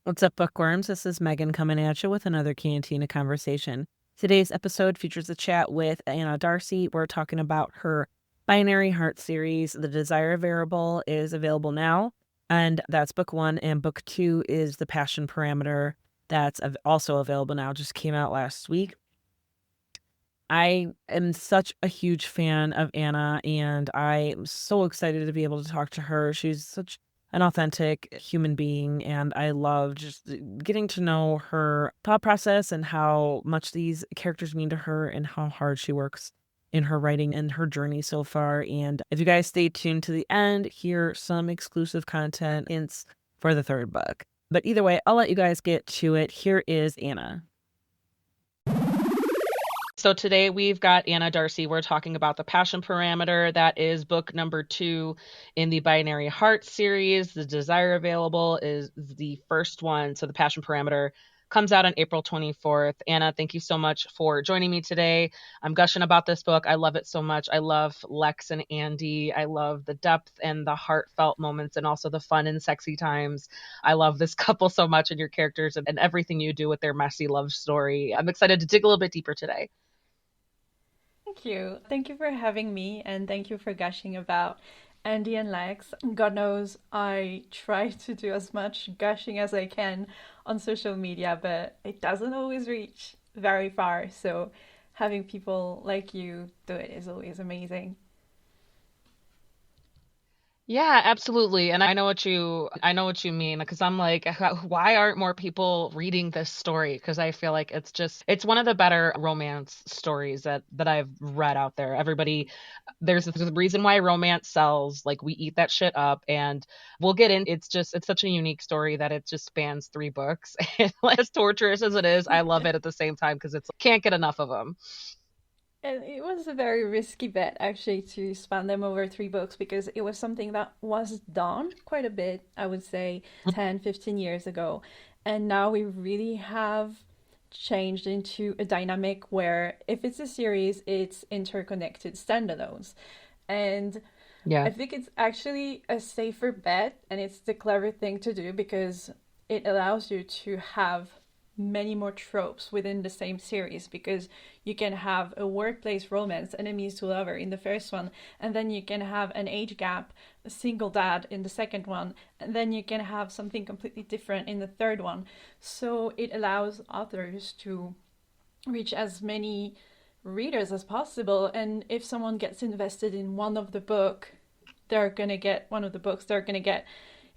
What's up, bookworms? This is Megan coming at you with another Cantina conversation. Today's episode features a chat with Anna Darcy. We're talking about her Binary Heart series. The Desire Variable is available now, and that's book 1. And book 2 is The Passion Parameter. That's also available now, just came out last week. I am such a huge fan of Anna, and I am so excited to be able to talk to her. She's such an authentic human being, and I love just getting to know her thought process and how much these characters mean to her and how hard she works in her writing and her journey so far. And if you guys stay tuned to the end, hear some exclusive content hints for the 3rd book. But either way, I'll let you guys get to it. Here is Anna. So today we've got Anna Darcy. We're talking about The Passion Parameter. That is book number 2 in the Binary Heart series. The Desire Available is the first one. So The Passion Parameter comes out on April 24th. Anna, thank you so much for joining me today. I'm gushing about this book. I love it so much. I love Lex and Andy. I love the depth and the heartfelt moments and also the fun and sexy times. I love this couple so much and your characters and everything you do with their messy love story. I'm excited to dig a little bit deeper today. Thank you. Thank you for having me, and thank you for gushing about Andy and Lex. God knows I try to do as much gushing as I can on social media, but it doesn't always reach very far. So having people like you do it is always amazing. Yeah, absolutely. And I know what you mean because I'm like, why aren't more people reading this story? Because I feel like it's one of the better romance stories that I've read out there. There's a reason why romance sells. Like we eat that shit up, and we'll get in. It's such a unique story that it just spans 3 books. And like, as torturous as it is, I love it at the same time because it's can't get enough of them. And it was a very risky bet actually to span them over 3 books because it was something that was done quite a bit, I would say 10, 15 years ago. And now we really have changed into a dynamic where if it's a series, it's interconnected standalones. And Yeah. I think it's actually a safer bet and it's the clever thing to do because it allows you to have many more tropes within the same series because you can have a workplace romance, enemies to lover in the first one, and then you can have an age gap, a single dad in the second one, and then you can have something completely different in the third one. So it allows authors to reach as many readers as possible, and if someone gets invested in one of the book, they're gonna get one of the books, they're gonna get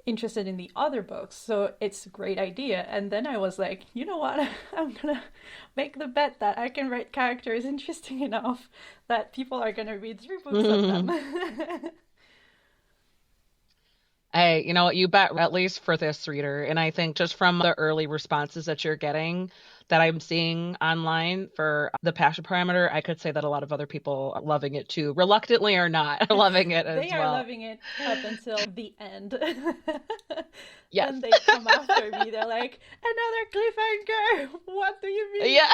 interested in the other books. So it's a great idea. And then I was like, you know what? I'm gonna make the bet that I can write characters interesting enough that people are gonna read 3 books of them. Hey, you know what? You bet, at least for this reader. And I think just from the early responses that you're getting, that I'm seeing online for the Passion Parameter, I could say that a lot of other people are loving it too, reluctantly or not, loving it They as are well. loving it up until the end. Yes. Then they come after me. They're like, another cliffhanger. What do you mean? Yeah.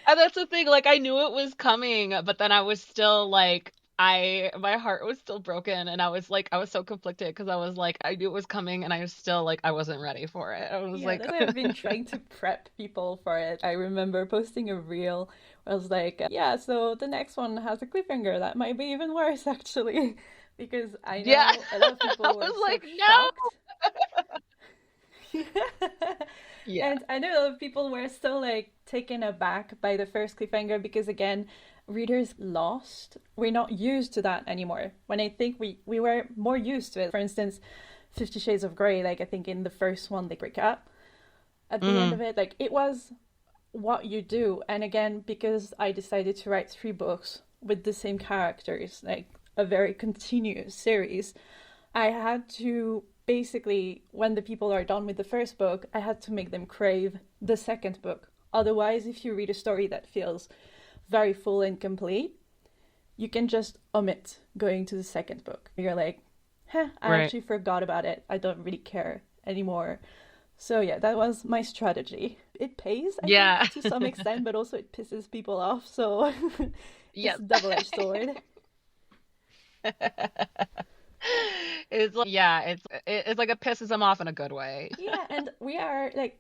And that's the thing. Like, I knew it was coming, but then I was still like, my heart was still broken. And I was so conflicted because I was like, I knew it was coming and I was still like, I wasn't ready for it. I was Yeah, like, that's why I've been trying to prep people for it. I remember posting a reel where I was like, yeah, so the next one has a cliffhanger that might be even worse, actually. Because I yeah. know a lot of I people were was so like, shocked. no. Yeah. And I know a lot of people were still like taken aback by the first cliffhanger because, again, readers lost. We're not used to that anymore. When I think we were more used to it. For instance, 50 Shades of Grey, like I think in the first one they break up at the end Mm, of it. Like it was what you do. And again, because I decided to write 3 books with the same characters, like a very continuous series, I had to basically, when the people are done with the first book, I had to make them crave the second book. Otherwise, if you read a story that feels very full and complete, you can just omit going to the second book. You're like, I right. actually forgot about it. I don't really care anymore. So yeah, that was my strategy. It pays, I Yeah. think, to some extent, but also it pisses people off. So it's Yes. a double-edged sword. It's like, yeah, it's like it pisses him off in a good way. Yeah, and we are like,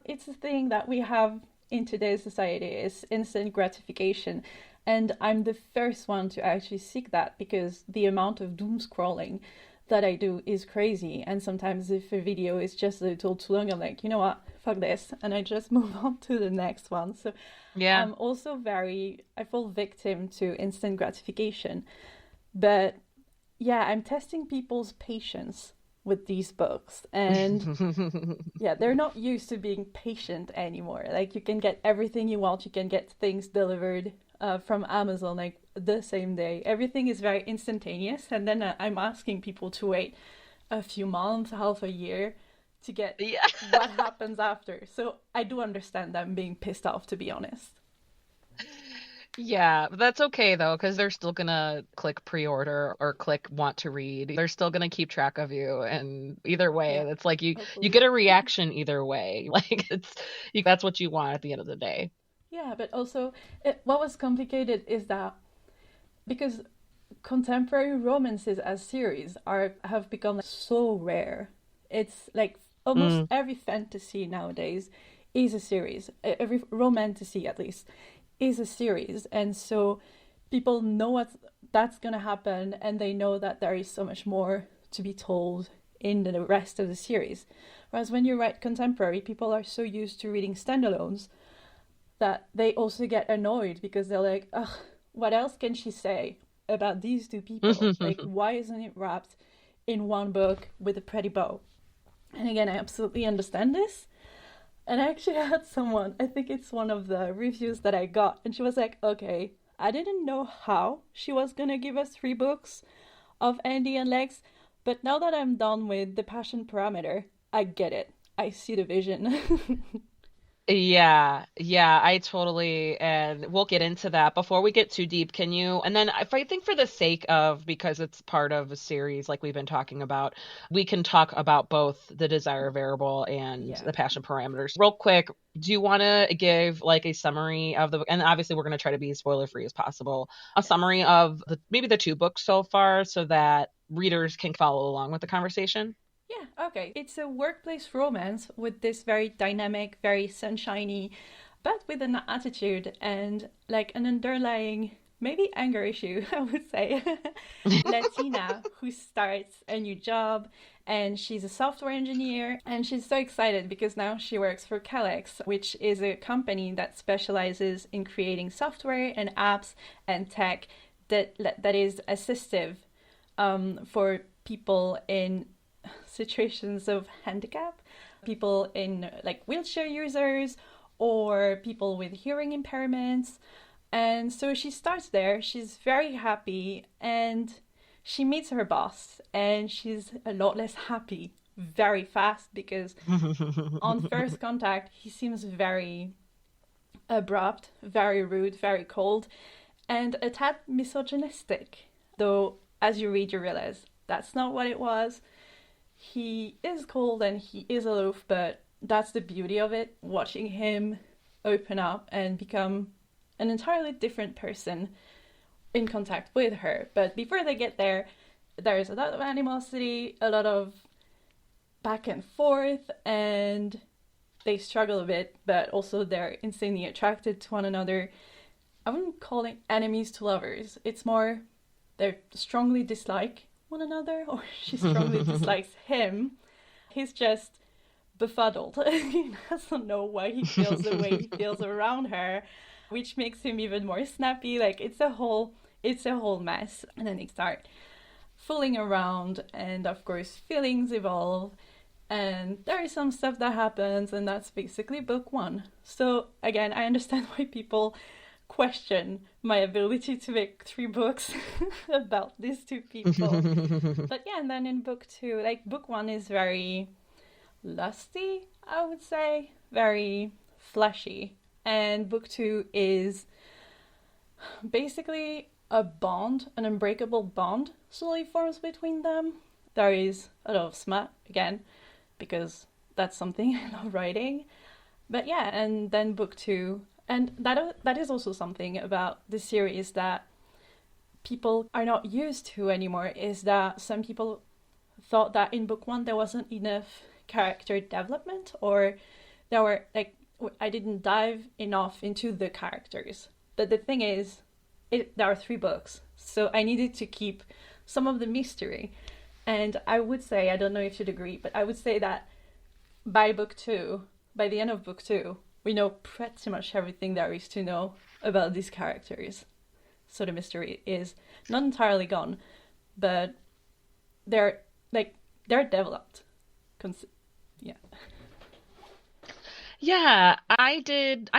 it's a thing that we have in today's society is instant gratification. And I'm the first one to actually seek that because the amount of doom scrolling that I do is crazy. And sometimes if a video is just a little too long, I'm like, you know what, fuck this. And I just move on to the next one. So Yeah. I'm also I fall victim to instant gratification. But yeah, I'm testing people's patience with these books. And yeah, they're not used to being patient anymore. Like, you can get everything you want, you can get things delivered from Amazon like the same day. Everything is very instantaneous. And then I'm asking people to wait a few months, half a year to get Yeah. what happens after. So I do understand them being pissed off, to be honest. Yeah, but that's okay though, because they're still gonna click pre-order or click want to read. They're still gonna keep track of you, and either way, Yeah, it's like you hopefully. get a reaction either way. Like that's what you want at the end of the day. Yeah, but also, what was complicated is that because contemporary romances as series have become so rare. It's like almost Mm. every fantasy nowadays is a series. Every romantasy, at least, is a series, and so people know that's gonna happen, and they know that there is so much more to be told in the rest of the series. Whereas when you write contemporary, people are so used to reading standalones that they also get annoyed because they're like, ugh, what else can she say about these two people? Like, why isn't it wrapped in one book with a pretty bow? And again, I absolutely understand this. And I actually had someone, I think it's one of the reviews that I got, and she was like, okay, I didn't know how she was gonna give us 3 books of Andy and Lex, but now that I'm done with the passion parameter, I get it. I see the vision. Yeah, yeah, I totally, and we'll get into that. Before we get too deep, can you, and then if I think for the sake of, because it's part of a series like we've been talking about, we can talk about both the desire variable and Yeah. the passion parameters. Real quick, do you want to give like a summary of the, and obviously we're going to try to be as spoiler free as possible, a Yes. summary of maybe the 2 books so far so that readers can follow along with the conversation? Yeah, okay. It's a workplace romance with this very dynamic, very sunshiny, but with an attitude and like an underlying, maybe anger issue, I would say. Latina who starts a new job and she's a software engineer and she's so excited because now she works for Calex, which is a company that specializes in creating software and apps and tech that is assistive for people in situations of handicap, people in like wheelchair users or people with hearing impairments. And so she starts there, she's very happy, and she meets her boss, and she's a lot less happy very fast because on first contact, he seems very abrupt, very rude, very cold, and a tad misogynistic. Though, as you read, you realize that's not what it was. He is cold and he is aloof, but that's the beauty of it, watching him open up and become an entirely different person in contact with her. But before they get there, there's a lot of animosity, a lot of back and forth, and they struggle a bit, but also they're insanely attracted to one another. I wouldn't call it enemies to lovers. It's more they strongly dislike one another, or she strongly dislikes him. He's just befuddled. He doesn't know why he feels the way he feels around her, which makes him even more snappy. Like it's a whole mess. And then they start fooling around, and of course feelings evolve. And there is some stuff that happens, and that's basically book 1. So again, I understand why people question my ability to make 3 books about these 2 people. But yeah, and then in book 2, like book 1 is very lusty, I would say, very fleshy. And book 2 is basically a bond, an unbreakable bond slowly forms between them. There is a lot of smut, again, because that's something I love writing. But yeah, and then book 2, and that is also something about the series that people are not used to anymore, is that some people thought that in book one there wasn't enough character development, or there were like I didn't dive enough into the characters. But the thing is, there are 3 books, so I needed to keep some of the mystery. And I would say, I don't know if you'd agree, but I would say that by the end of book 2, we know pretty much everything there is to know about these characters. So the mystery is not entirely gone, but they're developed. Yeah. Yeah, I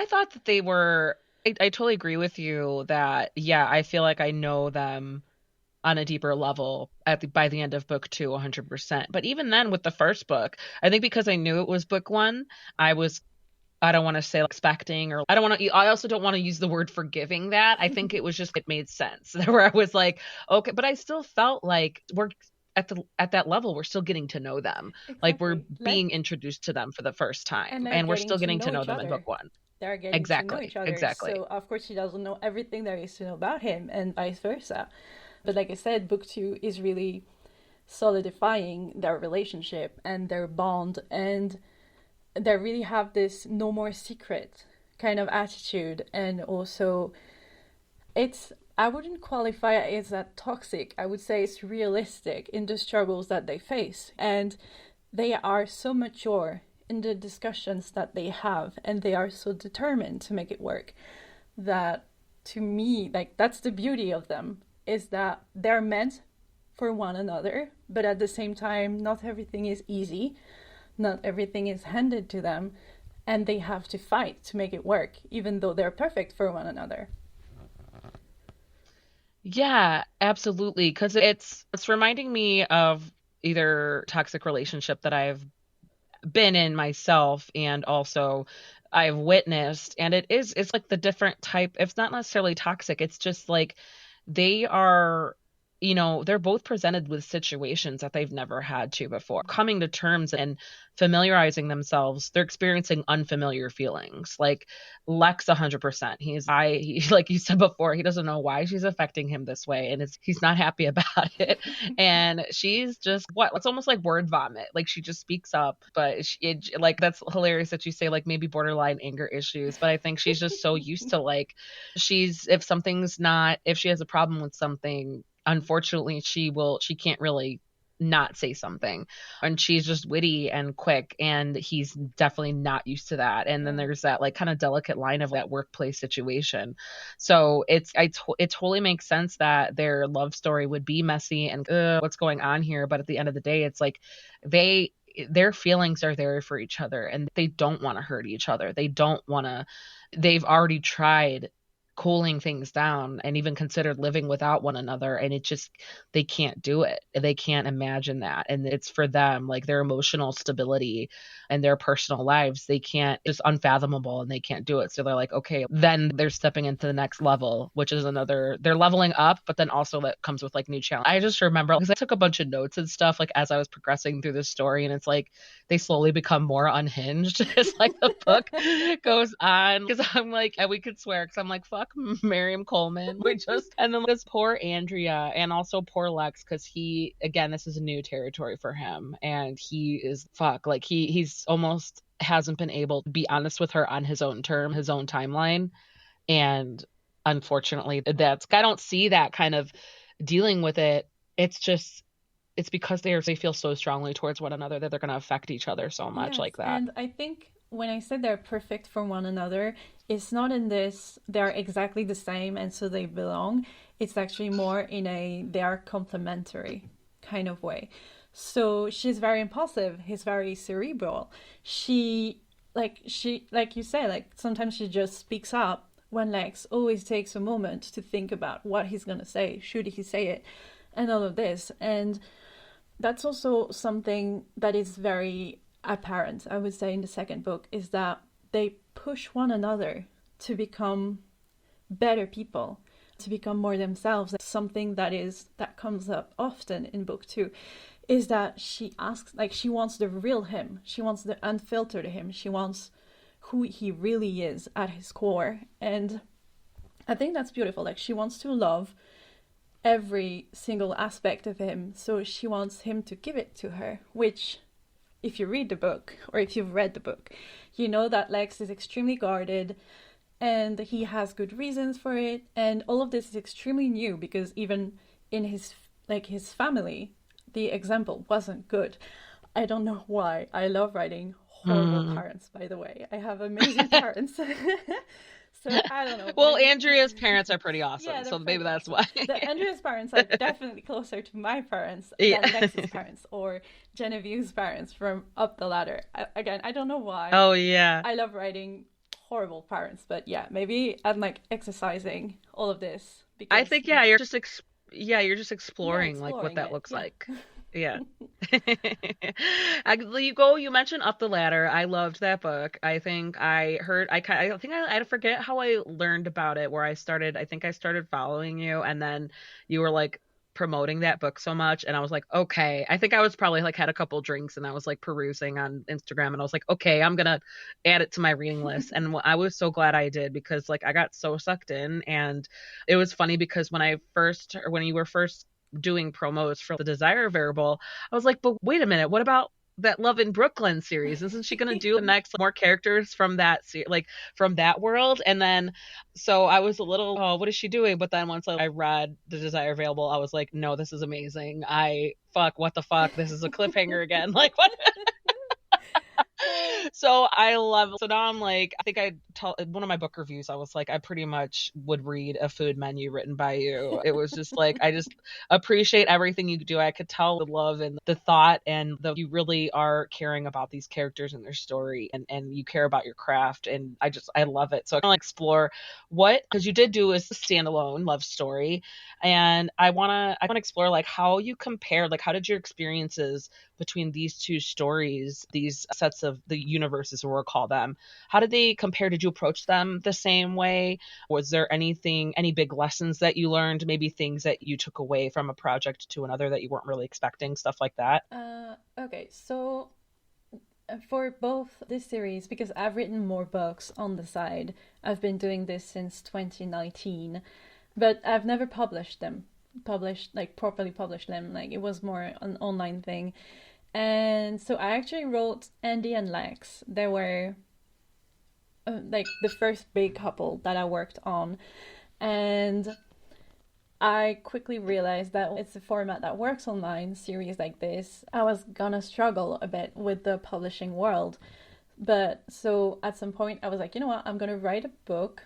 thought that they were. I totally agree with you that, yeah, I feel like I know them on a deeper level by the end of book 2, 100%. But even then, with the first book, I think because I knew it was book 1, I don't want to say like expecting, or I also don't want to use the word forgiving that. I think it was just, it made sense where I was like, okay, but I still felt like we're at that level, we're still getting to know them. Like we're Exactly. being introduced to them for the first time, And and we're they're still getting getting to to know know each them in book other. 1. They're getting to know each other. Exactly. So of course she doesn't know everything there is to know about him, and vice versa. But like I said, book 2 is really solidifying their relationship and their bond, and they really have this no more secret kind of attitude. And also I wouldn't qualify it as that toxic. I would say it's realistic in the struggles that they face, and they are so mature in the discussions that they have, and they are so determined to make it work, that to me, like, that's the beauty of them, is that they're meant for one another, but at the same time, not everything is easy, not everything is handed to them, and they have to fight to make it work, even though they're perfect for one another. Yeah, absolutely. Because it's reminding me of either toxic relationship that I've been in myself, and also I've witnessed. And it's like the different type. It's not necessarily toxic. It's just like they are, they're both presented with situations that they've never had to before. Coming to terms and familiarizing themselves, they're experiencing unfamiliar feelings. Like Lex, 100%. Like you said before, he doesn't know why she's affecting him this way, and he's not happy about it. And she's just it's almost like word vomit. Like she just speaks up, but like that's hilarious that you say like maybe borderline anger issues. But I think she's just so used to like if she has a problem with something, unfortunately she can't really not say something, and she's just witty and quick, and he's definitely not used to that. And then there's that like kind of delicate line of that workplace situation. So it totally makes sense that their love story would be messy and what's going on here, but at the end of the day, it's like their feelings are there for each other, and they don't want to hurt each other. They've already tried cooling things down and even considered living without one another, and they can't do it. They can't imagine that. And it's for them, like their emotional stability and their personal lives, they can't, it's unfathomable, and they can't do it. So they're like, okay, then they're stepping into the next level, which is they're leveling up, but then also that comes with like new challenge. I just remember, because I took a bunch of notes and stuff like as I was progressing through the story, and it's like they slowly become more unhinged as like the book goes on. Because I'm like, and we could swear, because I'm like, fuck Miriam Coleman. And then this poor Andrea, and also poor Lex, because this is a new territory for him, and he is like he's almost hasn't been able to be honest with her on his own timeline. And unfortunately, I don't see that kind of dealing with it. It's because they feel so strongly towards one another that they're going to affect each other so much, Yes, like that. and I think when I said they're perfect for one another, it's not in this they're exactly the same and so they belong. It's actually more in they are complementary kind of way. So she's very impulsive, he's very cerebral. She like you say, like sometimes she just speaks up, when Lex always takes a moment to think about what he's gonna say, should he say it, and all of this. And that's also something that is very apparent, I would say, in the second book, is that they push one another to become better people, to become more themselves. Something that comes up often in book 2 is that she wants the real him, she wants the unfiltered him, she wants who he really is at his core. And I think that's beautiful. Like, she wants to love every single aspect of him. So she wants him to give it to her, which, if you read the book, or if you've read the book, you know that Lex is extremely guarded and he has good reasons for it. And all of this is extremely new because even in his family, the example wasn't good. I don't know why. I love writing horrible parents, by the way. I have amazing parents. So I don't know. Well, Andrea's parents are pretty awesome, Yeah, so they're maybe pretty that's awesome. why. Andrea's parents are definitely closer to my parents Yeah. than Lex's parents or Genevieve's parents from Up the Ladder. Again, I don't know why. Oh yeah. I love writing horrible parents, but yeah, maybe I'm like exercising all of this because I think you're just exploring like what exploring that it. looks Yeah. like. Yeah. You mentioned Up the Ladder. I loved that book. I think I forget how I learned about it, where I think I started following you, and then you were like promoting that book so much, and I was like, okay. I think I was probably like had a couple drinks, and I was like perusing on Instagram, and I was like, okay, I'm gonna add it to my reading list. And I was so glad I did, because like I got so sucked in. And it was funny because when you were first doing promos for the Desire Variable, I was like, but wait a minute, what about that Love in Brooklyn series? Isn't she going to do the next more characters from that from that world? And then so I was a little, oh, what is she doing? But then once I read the Desire Available, I was like, no, this is amazing. What the fuck? This is a cliffhanger again. Like, what? So I love it. So now I'm like, I think I tell one of my book reviews, I was like, I pretty much would read a food menu written by you. It was just like, I just appreciate everything you do. I could tell the love and the thought, and you really are caring about these characters and their story, and you care about your craft. And I love it. So I want to explore because you did do a standalone love story, and I want to explore like how you compare, like how did your experiences between these two stories, these sets of the universes, we'll call them, how did they compare? Did you approach them the same way? Was there any big lessons that you learned, maybe things that you took away from a project to another that you weren't really expecting, stuff like that? Okay, so for both this series, because I've written more books on the side, I've been doing this since 2019, but I've never properly published them. Like, it was more an online thing. And so I actually wrote Andy and Lex. They were like the first big couple that I worked on. And I quickly realized that it's a format that works online, series like this. I was gonna struggle a bit with the publishing world. But so at some point I was like, you know what, I'm gonna write a book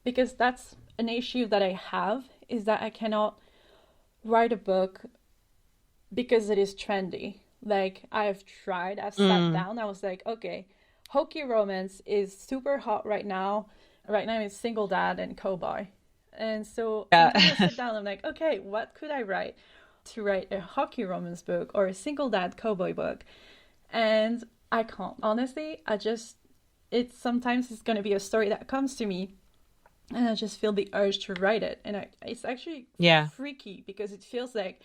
because that's an issue that I have, is that I cannot write a book because it is trendy. Like, I've sat down, I was like, okay, hokey romance is super hot right now. Right now it's single dad and cowboy. And so sometimes I sit down, I'm like, okay, what could I write to write a hockey romance book or a single dad cowboy book? And I can't. Honestly, sometimes it's going to be a story that comes to me and I just feel the urge to write it. And it's actually freaky because it feels like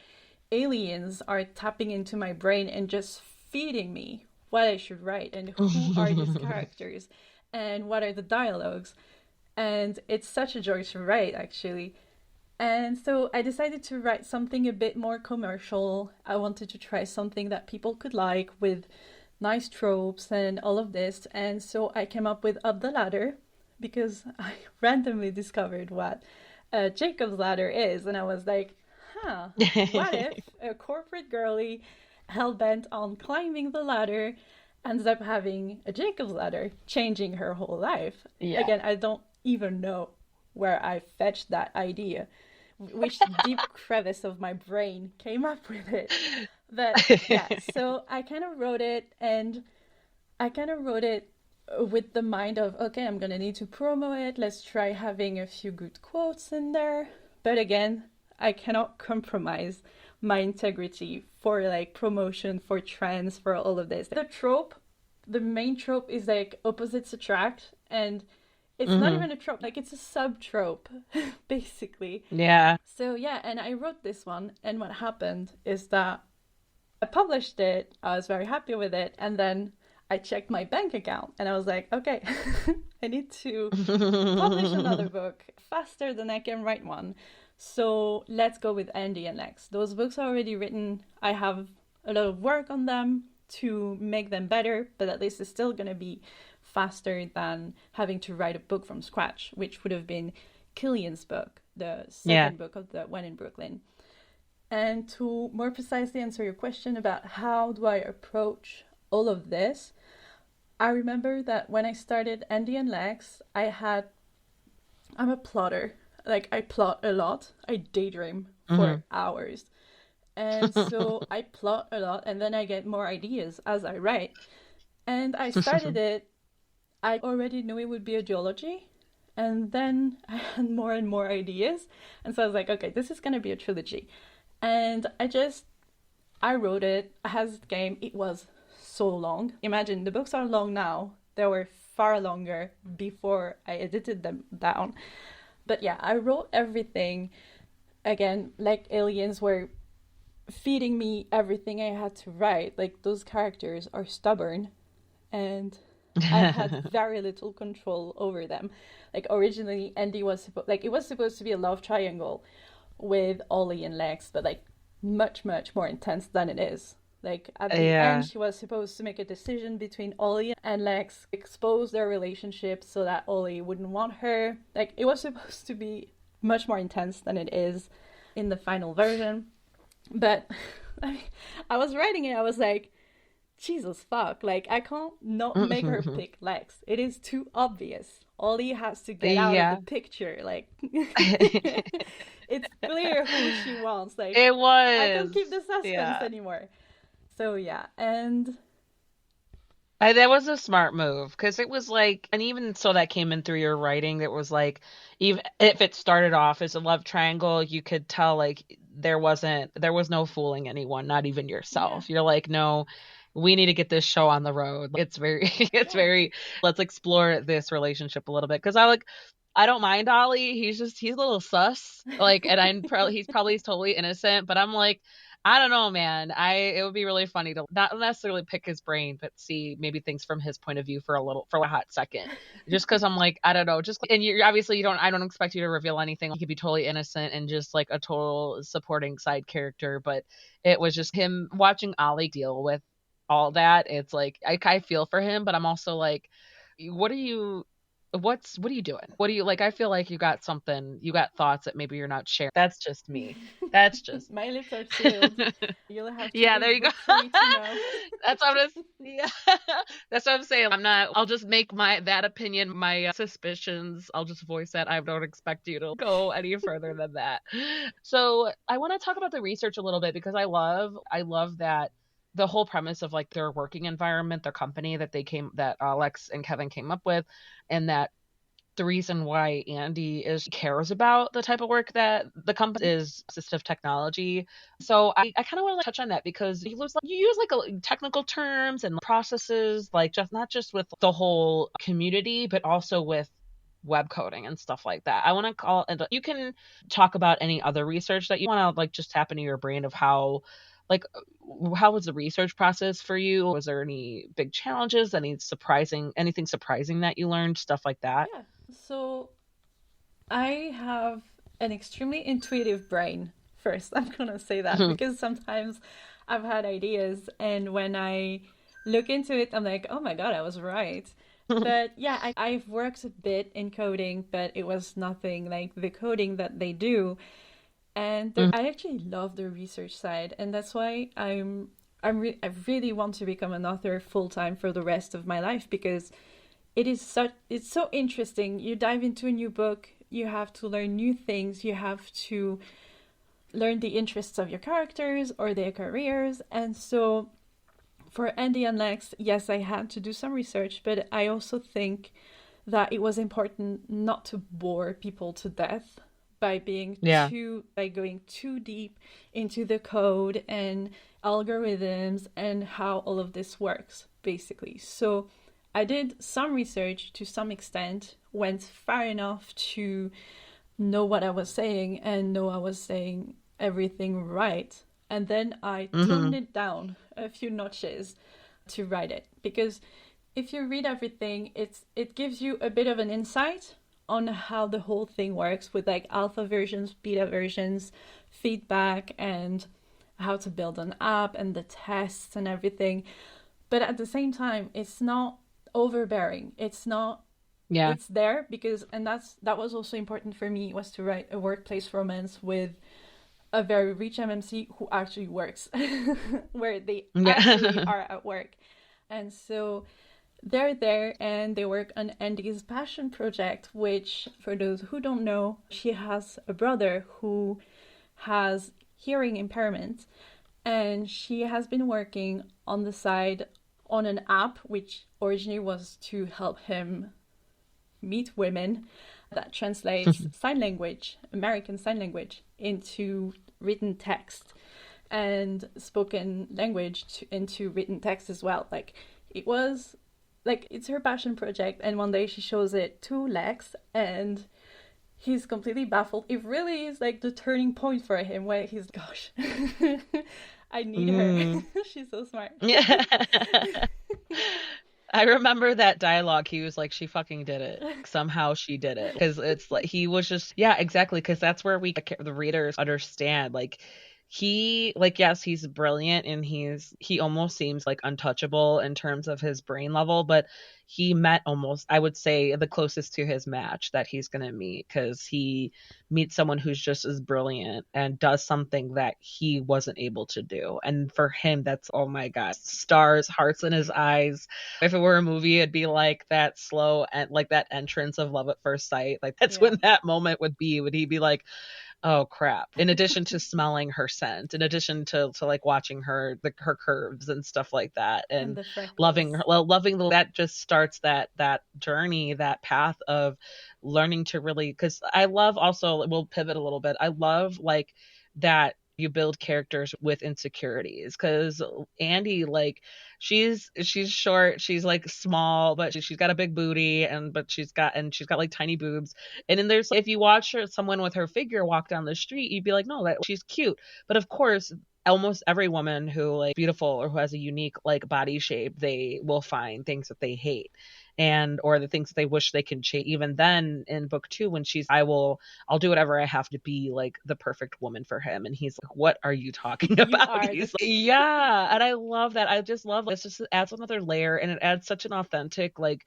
aliens are tapping into my brain and just feeding me what I should write and who are these characters and what are the dialogues. And it's such a joy to write, actually. And so I decided to write something a bit more commercial. I wanted to try something that people could like, with nice tropes and all of this. And so I came up with Up the Ladder, because I randomly discovered what Jacob's Ladder is. And I was like, what if a corporate girly hell-bent on climbing the ladder ends up having a Jacob's Ladder, changing her whole life? Yeah. Again, I don't even know where I fetched that idea, which deep crevice of my brain came up with it. But yeah, so I kind of wrote it with the mind of, okay, I'm gonna need to promo it. Let's try having a few good quotes in there. But again, I cannot compromise my integrity for like promotion, for trends, for all of this. The main trope is like opposites attract, and it's not even a trope, like it's a sub-trope, basically. Yeah. So yeah, and I wrote this one, and what happened is that I published it, I was very happy with it, and then I checked my bank account, and I was like, okay, I need to publish another book faster than I can write one. So let's go with Andy and Lex. Those books are already written. I have a lot of work on them to make them better, but at least it's still going to be faster than having to write a book from scratch, which would have been Killian's book, the second book of the one in Brooklyn. And to more precisely answer your question about how do I approach all of this, I remember that when I started Andy and Lex, I'm a plotter. Like, I plot a lot. I daydream for hours. And so I plot a lot, and then I get more ideas as I write. And I started it, I already knew it would be a duology. And then I had more and more ideas. And so I was like, okay, this is going to be a trilogy. And I wrote it as it came. It was so long. Imagine, the books are long now. They were far longer before I edited them down. But yeah, I wrote everything. Again, like aliens were feeding me everything I had to write. Like, those characters are stubborn, and I had very little control over them. Like, originally, Andy was it was supposed to be a love triangle with Ollie and Lex, but like much, much more intense than it is. Like, at the end, she was supposed to make a decision between Ollie and Lex, expose their relationship so that Ollie wouldn't want her. Like, it was supposed to be much more intense than it is in the final version. But I was writing it, I was like, Jesus fuck, like, I can't not make her pick Lex. It is too obvious. Ollie has to get out of the picture. Like, it's clear who she wants. Like, it was. I can't keep the suspense anymore. So yeah, and that was a smart move, because it was like, and even so that came in through your writing, that was like, even if it started off as a love triangle, you could tell like there was no fooling anyone, not even yourself. You're like, no, we need to get this show on the road. It's very, let's explore this relationship a little bit. Because I don't mind Ollie. He's a little sus. Like, and he's probably totally innocent, but I'm like, I don't know, man. It would be really funny to not necessarily pick his brain, but see maybe things from his point of view for a hot second. Just because I'm like, I don't know. And you're obviously I don't expect you to reveal anything. He could be totally innocent and just like a total supporting side character. But it was just him watching Ollie deal with all that. It's like I feel for him, but I'm also like, what are you doing? What do you like? I feel like you got thoughts that maybe you're not sharing. That's just me. That's just my lips are sealed. You'll have to there you go. For me to know. That's what I'm saying. I'll just make that opinion, my suspicions. I'll just voice that. I don't expect you to go any further than that. So I want to talk about the research a little bit, because I love that the whole premise of like their working environment, their company that Alex and Kevin came up with, and that the reason why Andy cares about the type of work that the company is assistive technology. So I kind of want to touch on that, because you use like technical terms and processes, like not just with the whole community, but also with web coding and stuff like that. I want to call, and you can talk about any other research that you want to like just tap into your brain of how was the research process for you? Was there any big challenges, anything surprising that you learned, stuff like that? Yeah. So I have an extremely intuitive brain. First, I'm going to say that because sometimes I've had ideas, and when I look into it, I'm like, oh my God, I was right. But yeah, I've worked a bit in coding, but it was nothing like the coding that they do. And I actually love the research side, and that's why I really want to become an author full time for the rest of my life, because it's so interesting. You dive into a new book, you have to learn new things, you have to learn the interests of your characters or their careers. And so for Andy and Lex, yes, I had to do some research, but I also think that it was important not to bore people to death by going too deep into the code and algorithms and how all of this works, basically. So I did some research to some extent, went far enough to know what I was saying and know I was saying everything right. And then I toned it down a few notches to write it. Because if you read everything, it gives you a bit of an insight on how the whole thing works with like alpha versions, beta versions, feedback, and how to build an app and the tests and everything. But at the same time, it's not overbearing. It's not, Yeah. it's there because, and that was also important for me, was to write a workplace romance with a very rich MMC who actually works, where they actually are at work. And so they're there and they work on Andy's passion project, which, for those who don't know, she has a brother who has hearing impairment, and she has been working on the side on an app which originally was to help him meet women that translates sign language, American Sign Language, into written text and spoken language into written text as well. Like, it was like, it's her passion project, and one day she shows it to Lex and he's completely baffled. It really is like the turning point for him where he's, gosh, I need her. She's so smart. Yeah. I remember that dialogue. He was like, she fucking did it. Somehow she did it. Because it's like, he was just, yeah, exactly. Because that's where the readers understand. Like, he, like, yes, he's brilliant and he almost seems like untouchable in terms of his brain level, but he met almost, I would say, the closest to his match that he's going to meet, because he meets someone who's just as brilliant and does something that he wasn't able to do. And for him, that's, oh my God, stars, hearts in his eyes. If it were a movie, it'd be like that slow and like that entrance of Love at First Sight. Like, that's when that moment would be. Would he be like, oh crap, in addition to smelling her scent, in addition to like watching her curves and stuff like that, and loving her, that just starts that journey, that path of learning to really, because I love, also, we'll pivot a little bit, I love like that you build characters with insecurities, because Andy, like, she's short, she's like small, but she's got a big booty, but she's got like tiny boobs. And then there's, if you watch someone with her figure walk down the street, you'd be like, no, that she's cute. But of course, almost every woman who like beautiful or who has a unique like body shape, they will find things that they hate, and or the things that they wish they can change. Even then in book 2, when she's, I'll do whatever I have to be like the perfect woman for him, and he's like, what are you talking about? He's like, yeah. And I love that. I just love, it just adds another layer, and it adds such an authentic like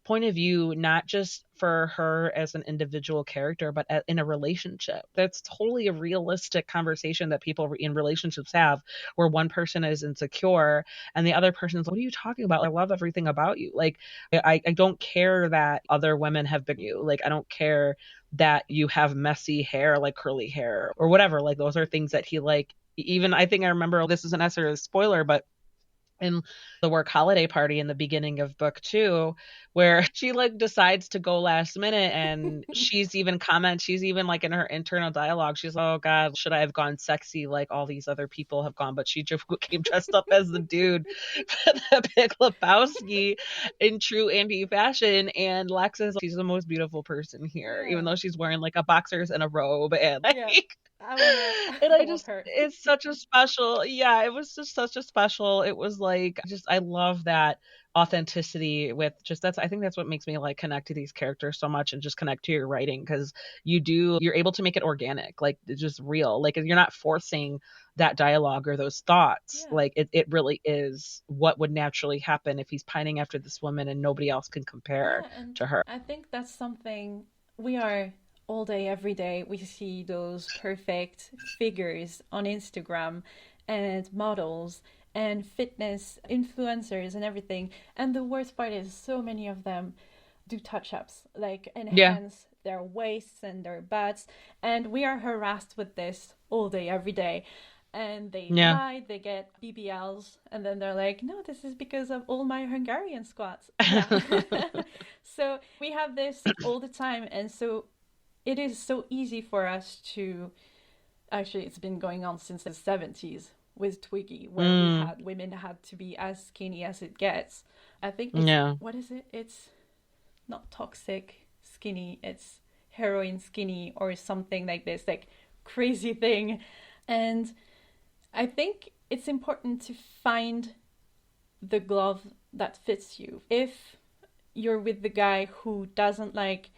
point of view, not just for her as an individual character, but in a relationship. That's totally a realistic conversation that people in relationships have, where one person is insecure and the other person is, what are you talking about? I love everything about you. Like, I don't care that other women have been you. Like, I don't care that you have messy hair, like curly hair or whatever. Like, those are things that he, like, even, I think I remember, this is an necessarily a spoiler, but in the work holiday party in the beginning of book 2, where she like decides to go last minute, and she's even like in her internal dialogue, she's like, oh God, should I have gone sexy like all these other people have gone? But she just came dressed up as the dude, the Big Lebowski, in true Andy fashion. And Lex is, she's the most beautiful person here, even though she's wearing like a boxers and a robe, and like and I just, it's such a special, it was just such a special, it was like, I love that authenticity with just, I think that's what makes me like connect to these characters so much, and just connect to your writing, because you're able to make it organic, like it's just real, like you're not forcing that dialogue or those thoughts. Like it really is what would naturally happen if he's pining after this woman and nobody else can compare to her. I think that's something we are all day, every day. We see those perfect figures on Instagram and models and fitness influencers and everything. And the worst part is, so many of them do touch-ups, like enhance their waists and their butts. And we are harassed with this all day, every day. And they lie, they get BBLs, and then they're like, no, this is because of all my Hungarian squats. So we have this all the time. And so it is so easy for us to, actually, it's been going on since the 70s with Twiggy, where women had to be as skinny as it gets. I think what is it? It's not toxic skinny, it's heroin skinny or something like this, like crazy thing. And I think it's important to find the glove that fits you. If you're with the guy who doesn't like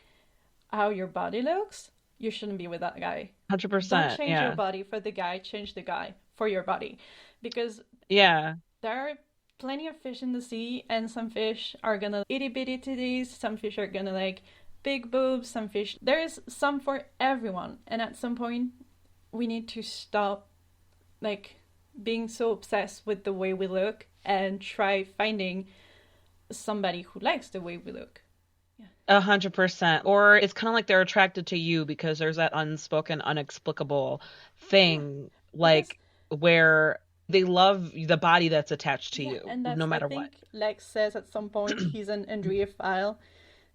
how your body looks, you shouldn't be with that guy. Don't 100%. change your Yeah. body for the guy, change the guy for your body. Because Yeah. there are plenty of fish in the sea, and some fish are gonna itty bitty titties, some fish are gonna like big boobs, some fish. There is some for everyone, and at some point, we need to stop like being so obsessed with the way we look and try finding somebody who likes the way we look. 100%. Or it's kind of like they're attracted to you because there's that unspoken, unexplicable Yeah, thing, because like where they love the body that's attached to yeah, you, and no that's, I matter what. think Lex says at some point he's an Andreophile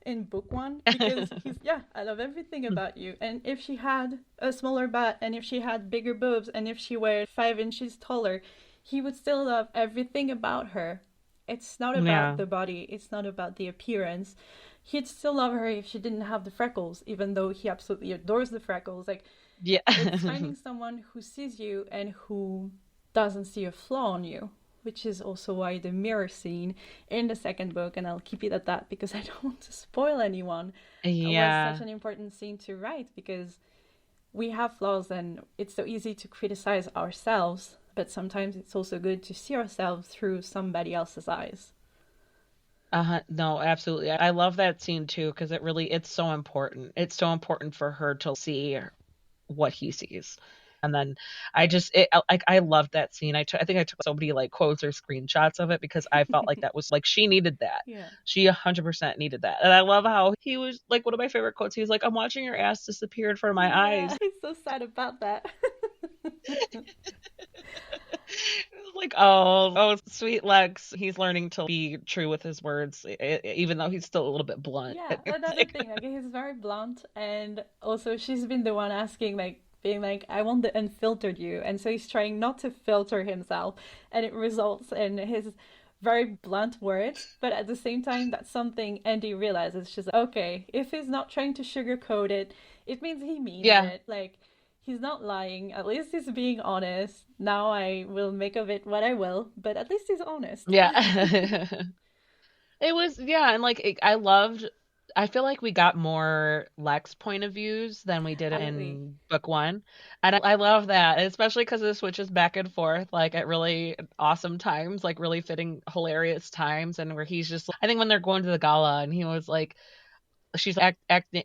in book one, because he's, yeah, I love everything about you. And if she had a smaller butt, and if she had bigger boobs, and if she were 5 inches taller, he would still love everything about her. It's not about Yeah. the body, it's not about the appearance. He'd still love her if she didn't have the freckles, even though he absolutely adores the freckles. Like, Yeah. it's finding someone who sees you and who doesn't see a flaw on you, which is also why the mirror scene in the second book, and I'll keep it at that because I don't want to spoil anyone, was such Yeah. an important scene to write, because we have flaws and it's so easy to criticize ourselves, but sometimes it's also good to see ourselves through somebody else's eyes. No, absolutely. I love that scene too because it's so important. It's so important for her to see what he sees. And then I loved that scene. I think I took so many like quotes or screenshots of it because I felt like that was like she needed that. Yeah. She 100% needed that. And I love how he was like one of my favorite quotes. He was like, "I'm watching your ass disappear in front of my Yeah, eyes." he's so sad about that. Like, oh, sweet Lex. He's learning to be true with his words, even though he's still a little bit blunt. Yeah, another thing, like he's very blunt, and also she's been the one asking, like, being like, I want the unfiltered you, and so he's trying not to filter himself, and it results in his very blunt words, but at the same time, that's something Andy realizes. She's like, okay, if he's not trying to sugarcoat it, it means he means Yeah, it. Like, he's not lying, at least he's being honest. Now I will make of it what I will, but at least he's honest. yeah. It was, yeah, and like I feel like we got more Lex point of views than we did Absolutely. in book one. And I love that, especially because it switches back and forth like at really awesome times, like really fitting, hilarious times. And where he's just, I think when they're going to the gala and he was like, she's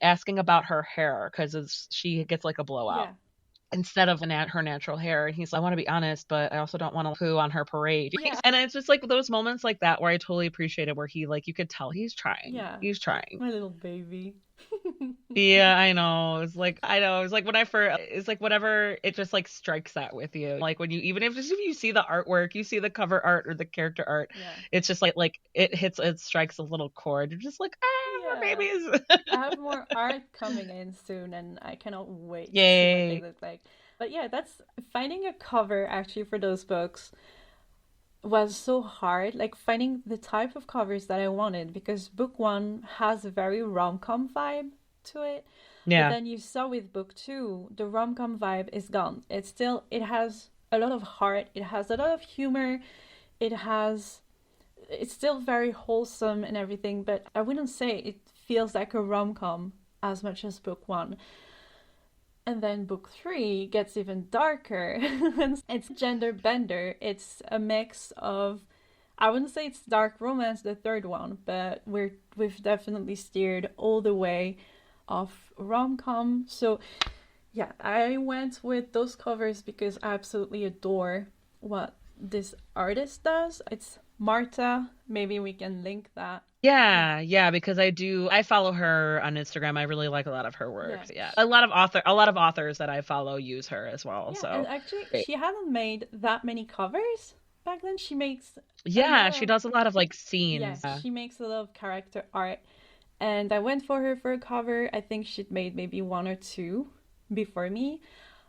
asking about her hair because she gets like a blowout Yeah. instead of her natural hair. And he's like, I want to be honest, but I also don't want to poo on her parade. Yeah. And it's just like those moments like that where I totally appreciated where he like you could tell he's trying. Yeah. He's trying. My little baby. Yeah, I know. It's like I know. It's like when I first. It's like whatever. It just like strikes that with you. Like when you even if just if you see the artwork, you see the cover art or the character art. Yeah. It's just like it strikes a little chord. You're just like Yeah. babies. I have more art coming in soon, and I cannot wait to see what they Yay. look like. But yeah, that's finding a cover actually for those books was so hard. Like finding the type of covers that I wanted, because book one has a very rom-com vibe to it. But Yeah. then you saw with book two, the rom-com vibe is gone. It has a lot of heart, it has a lot of humor, it has, it's still very wholesome and everything, but I wouldn't say it feels like a rom-com as much as book one. And then book three gets even darker. It's gender bender. It's a mix of, I wouldn't say it's dark romance, the third one, but we've definitely steered all the way off rom-com. So yeah, I went with those covers because I absolutely adore what this artist does. It's Marta. Maybe we can link that. Yeah. Yeah, because I follow her on Instagram. I really like a lot of her work. Yeah. Yeah. A lot of authors that I follow use her as well. Yeah, and So actually, great. she hadn't made that many covers back then. She makes a Yeah, lot she of, does a lot of like yeah, scenes. she makes a lot of character art. And I went for her for a cover. I think she'd made maybe one or two before me.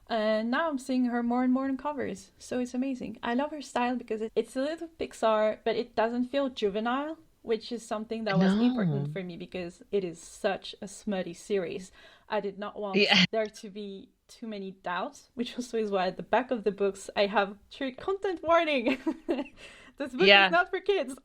And now I'm seeing her more and more in covers. So it's amazing. I love her style because it's a little Pixar, but it doesn't feel juvenile, which is something that was important No. for me because it is such a smutty series. I did not want Yeah. there to be too many doubts, which also is why at the back of the books I have content warning. This book is Yeah. not for kids.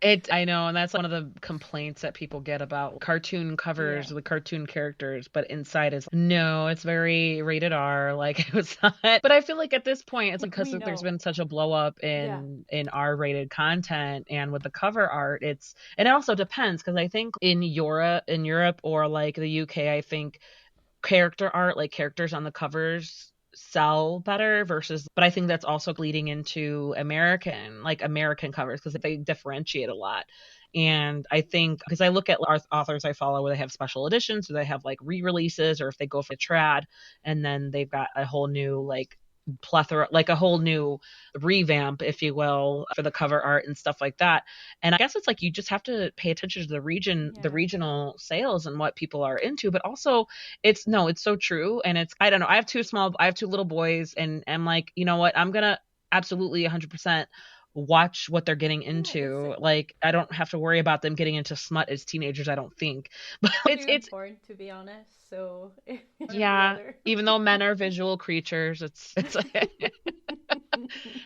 I know, and that's one of the complaints that people get about cartoon covers Yeah. with cartoon characters, but inside is no, it's very rated R. Like it was not. But I feel like at this point, it's because We there's know. been such a blow up Yeah. in R-rated content, and with the cover art, and it also depends because I think in Europe or like the UK, I think character art, like characters on the covers sell better versus, but I think that's also leading into American covers because they differentiate a lot. And I think because I look at authors I follow where they have special editions or they have like re-releases or if they go for a trad and then they've got a whole new like plethora, like a whole new revamp, if you will, for the cover art and stuff like that. And I guess it's like you just have to pay attention to the Yeah. regional sales and what people are into, but also it's so true. And I don't know. I have two little boys and I'm like, you know what? I'm going to absolutely 100% watch what they're getting Yeah, it's into. Like, I don't have to worry about them getting into smut as teenagers, I don't think. But too important, to be honest. So one or the yeah, other. even though men are visual creatures, it's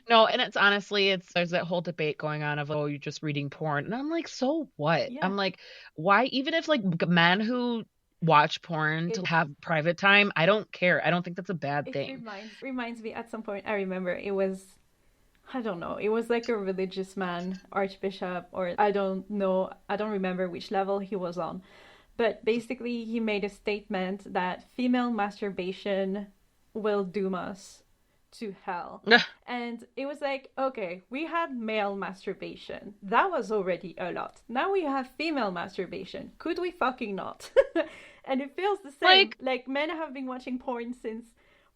no, and it's honestly, there's that whole debate going on of, oh, you're just reading porn. And I'm like, so what? Yeah. I'm like, why, even if like men who watch porn to It have private time, I don't care. I don't think that's a bad it thing. reminds me at some point I remember it was, I don't know, it was like a religious man, archbishop, or I don't know, I don't remember which level he was on. But basically he made a statement that female masturbation will doom us to hell. And it was like, okay, we had male masturbation. That was already a lot. Now we have female masturbation. Could we fucking not? And it feels the same. Like men have been watching porn since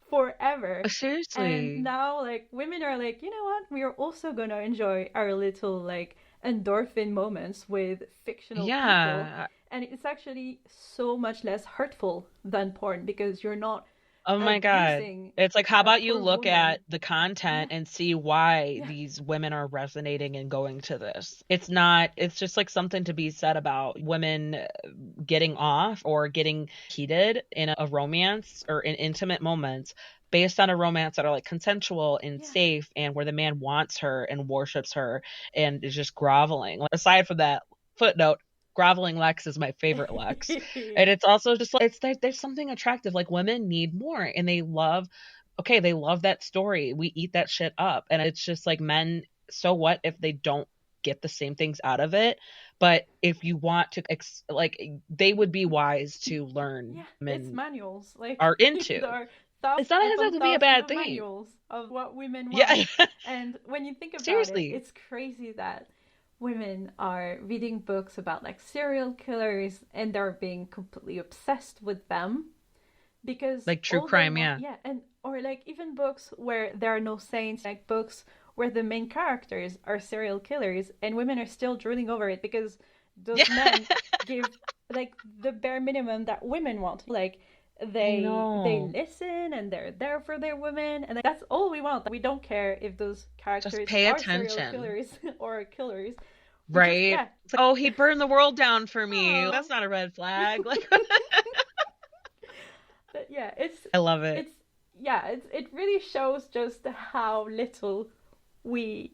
forever. And Seriously. now like women are like, you know what? We are also gonna enjoy our little like endorphin moments with fictional people. Yeah. And it's actually so much less hurtful than porn because you're not Oh my God. abusing It's like, how a about you poor look woman. at the content Yeah, and see why yeah, these women are resonating and going to this? It's just like something to be said about women getting off or getting heated in a romance or in intimate moments based on a romance that are like consensual and yeah. safe and where the man wants her and worships her and is just groveling. Aside from that, footnote, groveling Lex is my favorite Lex. And it's also just like there's something attractive. Like women need more and they love that story. We eat that shit up. And it's just like men, so what if they don't get the same things out of it? But if you want to like they would be wise to learn Yeah, it's men manuals. Like are into. there are It's not has upon to be a thousands bad of thing. manuals of what women Yeah. want. And when you think about it, Seriously. it's crazy that women are reading books about like serial killers and they're being completely obsessed with them because Like true all they crime, want, yeah. yeah, and or like even books where there are no saints, like books where the main characters are serial killers and women are still drooling over it because Yeah. those men give like the bare minimum that women want. Like I they know. listen and they're there for their women and like, that's all we want. We don't care if those Just characters pay are serial attention. killers or killers. We just, Right? yeah. It's like, oh, he burned the world down for me. Oh. That's not a red flag. Like But yeah, I love it. it's yeah, it really shows just how little we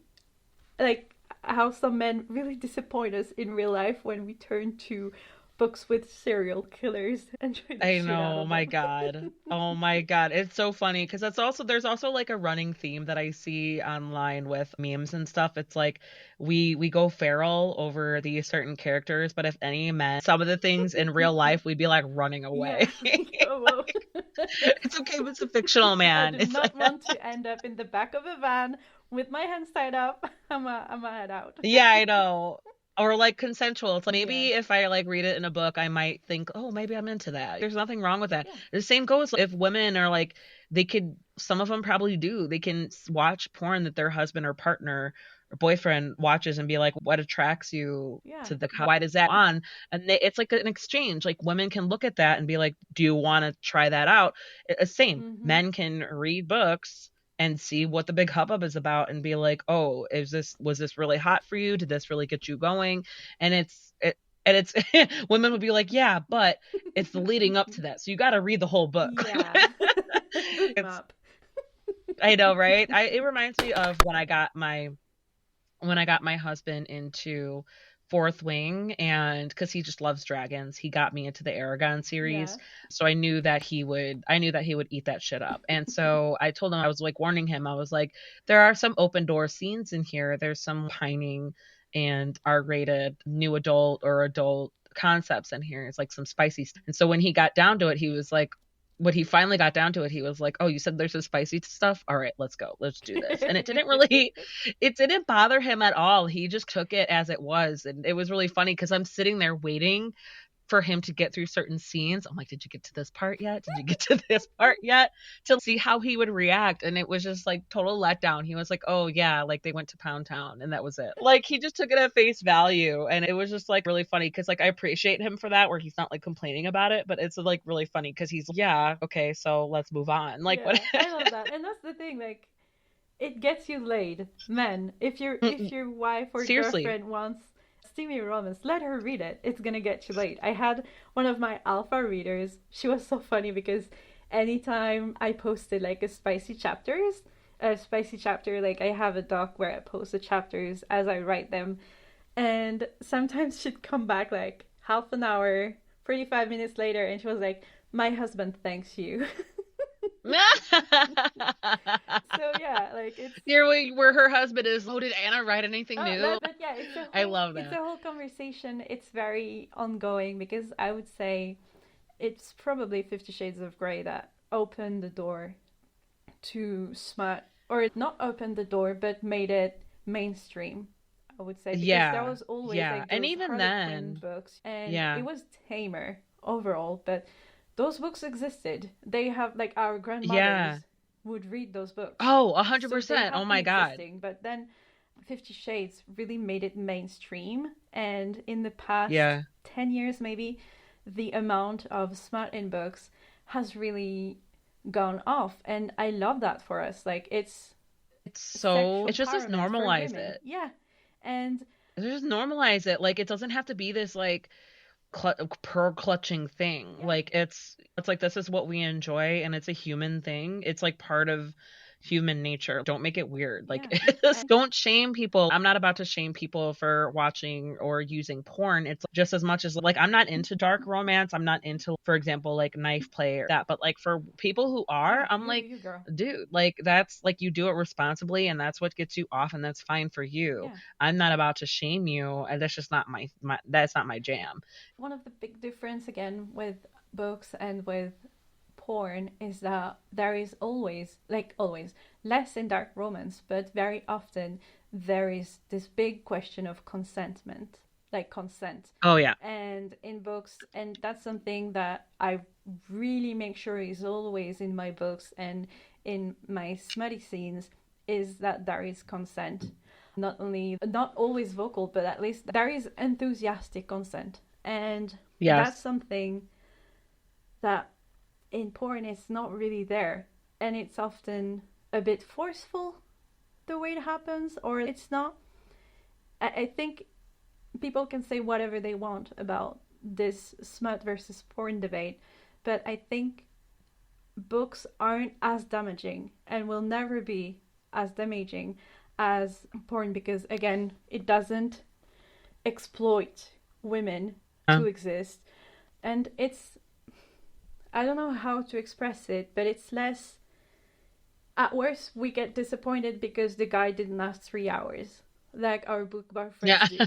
like, how some men really disappoint us in real life when we turn to books with serial killers and enjoy the I shit out know, of my them. God. Oh my God. It's so funny because there's also like a running theme that I see online with memes and stuff. It's like we go feral over these certain characters, but if any men, some of the things in real life, we'd be like running away. Yeah. Oh, well. It's okay if it's a fictional I man. do It's like, not want to end up in the back of a van with my hands tied up. I'm a head out. yeah, I know. Or like consensual. It's like Yeah. maybe if I like read it in a book, I might think, oh, maybe I'm into that. There's nothing wrong with that. Yeah. The same goes if women are like, some of them probably do. They can watch porn that their husband or partner or boyfriend watches and be like, what attracts you Yeah. to why does that on? And it's like an exchange. Like women can look at that and be like, do you want to try that out? Same. Mm-hmm. Men can read books and see what the big hubbub is about and be like, oh, was this really hot for you? Did this really get you going? And it's women would be like, yeah, but it's the leading up to that. So you got to read the whole book. Yeah. It's, I know, right? It reminds me of when I got my when I got my husband into Fourth Wing, and because he just loves dragons, he got me into the Aragon series. Yeah. So I knew that he would eat that shit up. And so I told him, I was like warning him, I was like, there are some open door scenes in here. There's some pining and R-rated new adult or adult concepts in here. It's like some spicy stuff. And so when he got down to it, he was like, when he finally got down to it, he was like, "Oh, you said there's some spicy stuff? All right, let's go. Let's do this." And it didn't bother him at all. He just took it as it was. And it was really funny because I'm sitting there waiting for him to get through certain scenes. I'm like, did you get to this part yet? Did you get to this part yet? To see how he would react. And it was just like total letdown. He was like, oh yeah, like they went to Pound Town and that was it. Like he just took it at face value. And it was just like really funny because like I appreciate him for that, where he's not like complaining about it, but it's like really funny because he's like, yeah, okay, so let's move on. Like Yeah, what? I love that. And that's the thing, like it gets you laid. Men, if your wife or Seriously. girlfriend wants steamy romance, let her read it. It's gonna get you laid. I had one of my alpha readers. She was so funny because anytime I posted like a spicy chapter, like I have a doc where I post the chapters as I write them, and sometimes she'd come back like half an hour, 45 minutes later, and she was like, "My husband thanks you." So yeah, like it's Here where her husband is. Oh, did Anna write anything new? but yeah, it's a I whole love it's a that. whole conversation. It's very ongoing because I would say it's probably 50 Shades of Grey that opened the door to smut, or it not opened the door but made it mainstream. I would say because there Yeah. was always Yeah. like And those even Harlequin then, books, and yeah. it was tamer overall, but those books existed. They have like our Yeah. grandmothers would read those books. Oh, a hundred So they percent. Oh have been my God. existing, but then 50 Shades really made it mainstream, and in the past Yeah. 10 years maybe, the amount of smut in books has really gone off, and I love that for us. Like it's sexual It's just as empowerment for normalize women. it. Yeah. And Just normalize it. Like it doesn't have to be this like pearl clutching thing. yeah, Like it's like this is what we enjoy and it's a human thing. It's like part of human nature. Don't make it weird. Like yeah. just don't shame people. I'm not about to shame people for watching or using porn. It's just as much as like I'm not into dark romance. I'm not into, for example, like knife play or that. But like for people who are, Yeah, I'm you like, you girl. dude, like that's like you do it responsibly and that's what gets you off and that's fine for you. Yeah. I'm not about to shame you and that's just not my that's not my jam. One of the big difference again with books and with porn is that there is always, like always, less in dark romance, but very often there is this big question of consentment, like consent. Oh yeah. And in books, and that's something that I really make sure is always in my books and in my smutty scenes, is that there is consent. Not always vocal, but at least there is enthusiastic consent. And that's Yes. something that in porn is not really there, and it's often a bit forceful the way it happens, or it's not. I think people can say whatever they want about this smut versus porn debate, but I think books aren't as damaging and will never be as damaging as porn because again it doesn't exploit women to exist, and it's, I don't know how to express it, but it's less. At worst, we get disappointed because the guy didn't last 3 hours, like our book bar friends Yeah.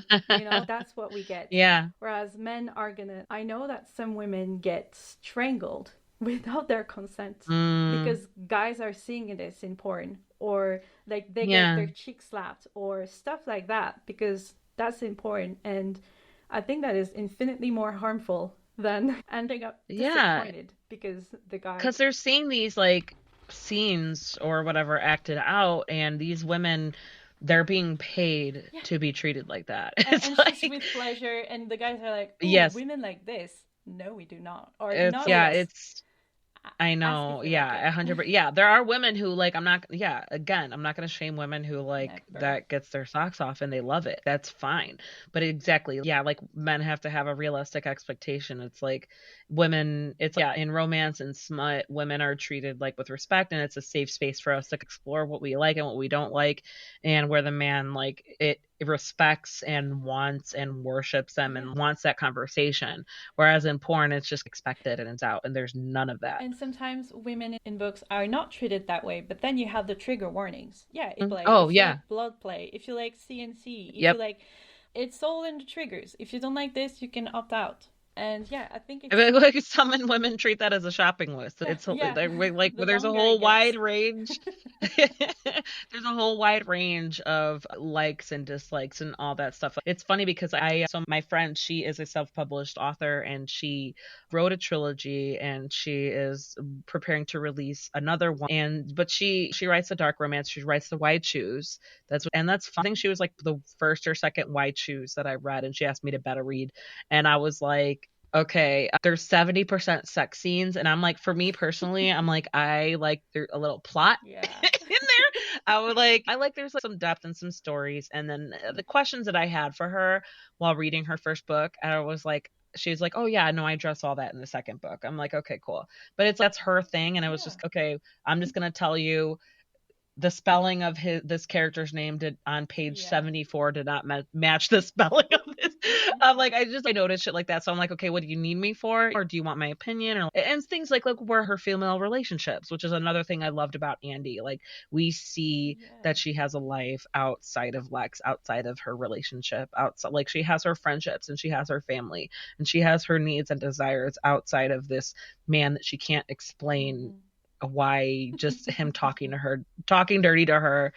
do. That's what we get. Yeah. Whereas men are gonna. I know that some women get strangled without their consent Mm, because guys are seeing this in porn, or like they get yeah. their cheek slapped or stuff like that because that's in porn, and I think that is infinitely more harmful than ending up Yeah. disappointed because the guy. Because they're seeing these like scenes or whatever acted out, and these women, they're being paid Yeah. to be treated like that. And, It's and she's like, with pleasure, and the guys are like, "Ooh, yes, women like this." No, we do not, or it's, not yeah, this. it's, I Ask know. if you like Yeah, it. 100. Yeah, there are women who like I'm not yeah, again, I'm not going to shame women who like Never. that gets their socks off and they love it. That's fine. But exactly. Yeah, like men have to have a realistic expectation. It's like women it's yeah, in romance and smut, women are treated like with respect and it's a safe space for us to explore what we like and what we don't like and where the man like it respects and wants and worships them Yeah. and wants that conversation. Whereas in porn, it's just expected and it's out, and there's none of that. And sometimes women in books are not treated that way, but then you have the trigger warnings. Yeah, it play. Oh If you yeah, like blood play, if you like CNC, if you yep. like, it's all in the triggers. If you don't like this, you can opt out. And yeah, I think I it's mean, like some women treat that as a shopping list. yeah, It's yeah. like The there's a longer it whole gets. wide range. There's a whole wide range of likes and dislikes and all that stuff. It's funny because I so my friend, she is a self-published author and she wrote a trilogy and she is preparing to release another one. And but she writes the dark romance. She writes the White Shoes. That's fun. I think she was like the first or second White Shoes that I read, and she asked me to beta read, and I was like, okay, there's 70% sex scenes, and I'm like, for me personally, I'm like, I like there's a little plot Yeah. in there. I like there's like some depth and some stories, and then the questions that I had for her while reading her first book, I was like, she was like, oh yeah, no, I address all that in the second book. I'm like, okay, cool, but it's that's her thing, and I was Yeah. just okay. I'm just gonna tell you the spelling of this character's name did on page Yeah. 74 did not match the spelling of this. I'm like, I noticed shit like that, so I'm like, okay, what do you need me for, or do you want my opinion, or and things like where her female relationships, which is another thing I loved about Andy. Like we see Yeah. that she has a life outside of Lex, outside of her relationship, outside, like she has her friendships and she has her family and she has her needs and desires outside of this man that she can't explain why just him talking to her, talking dirty to her,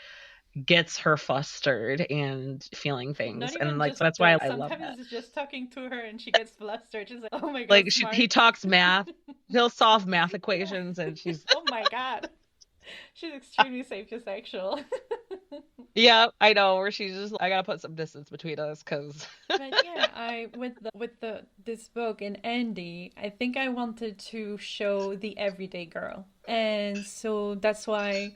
gets her flustered and feeling Not things. And even like just that's why that. I love Sometimes that. it's just talking to her and she gets flustered. She's like, "Oh my god, Like he smart." talks math, he'll solve math Yeah. equations, and she's Oh my god. She's extremely sapiosexual. yeah, I know. Where she's just I gotta put some distance between us because But yeah, I with the this book in Andy, I think I wanted to show the everyday girl. And so that's why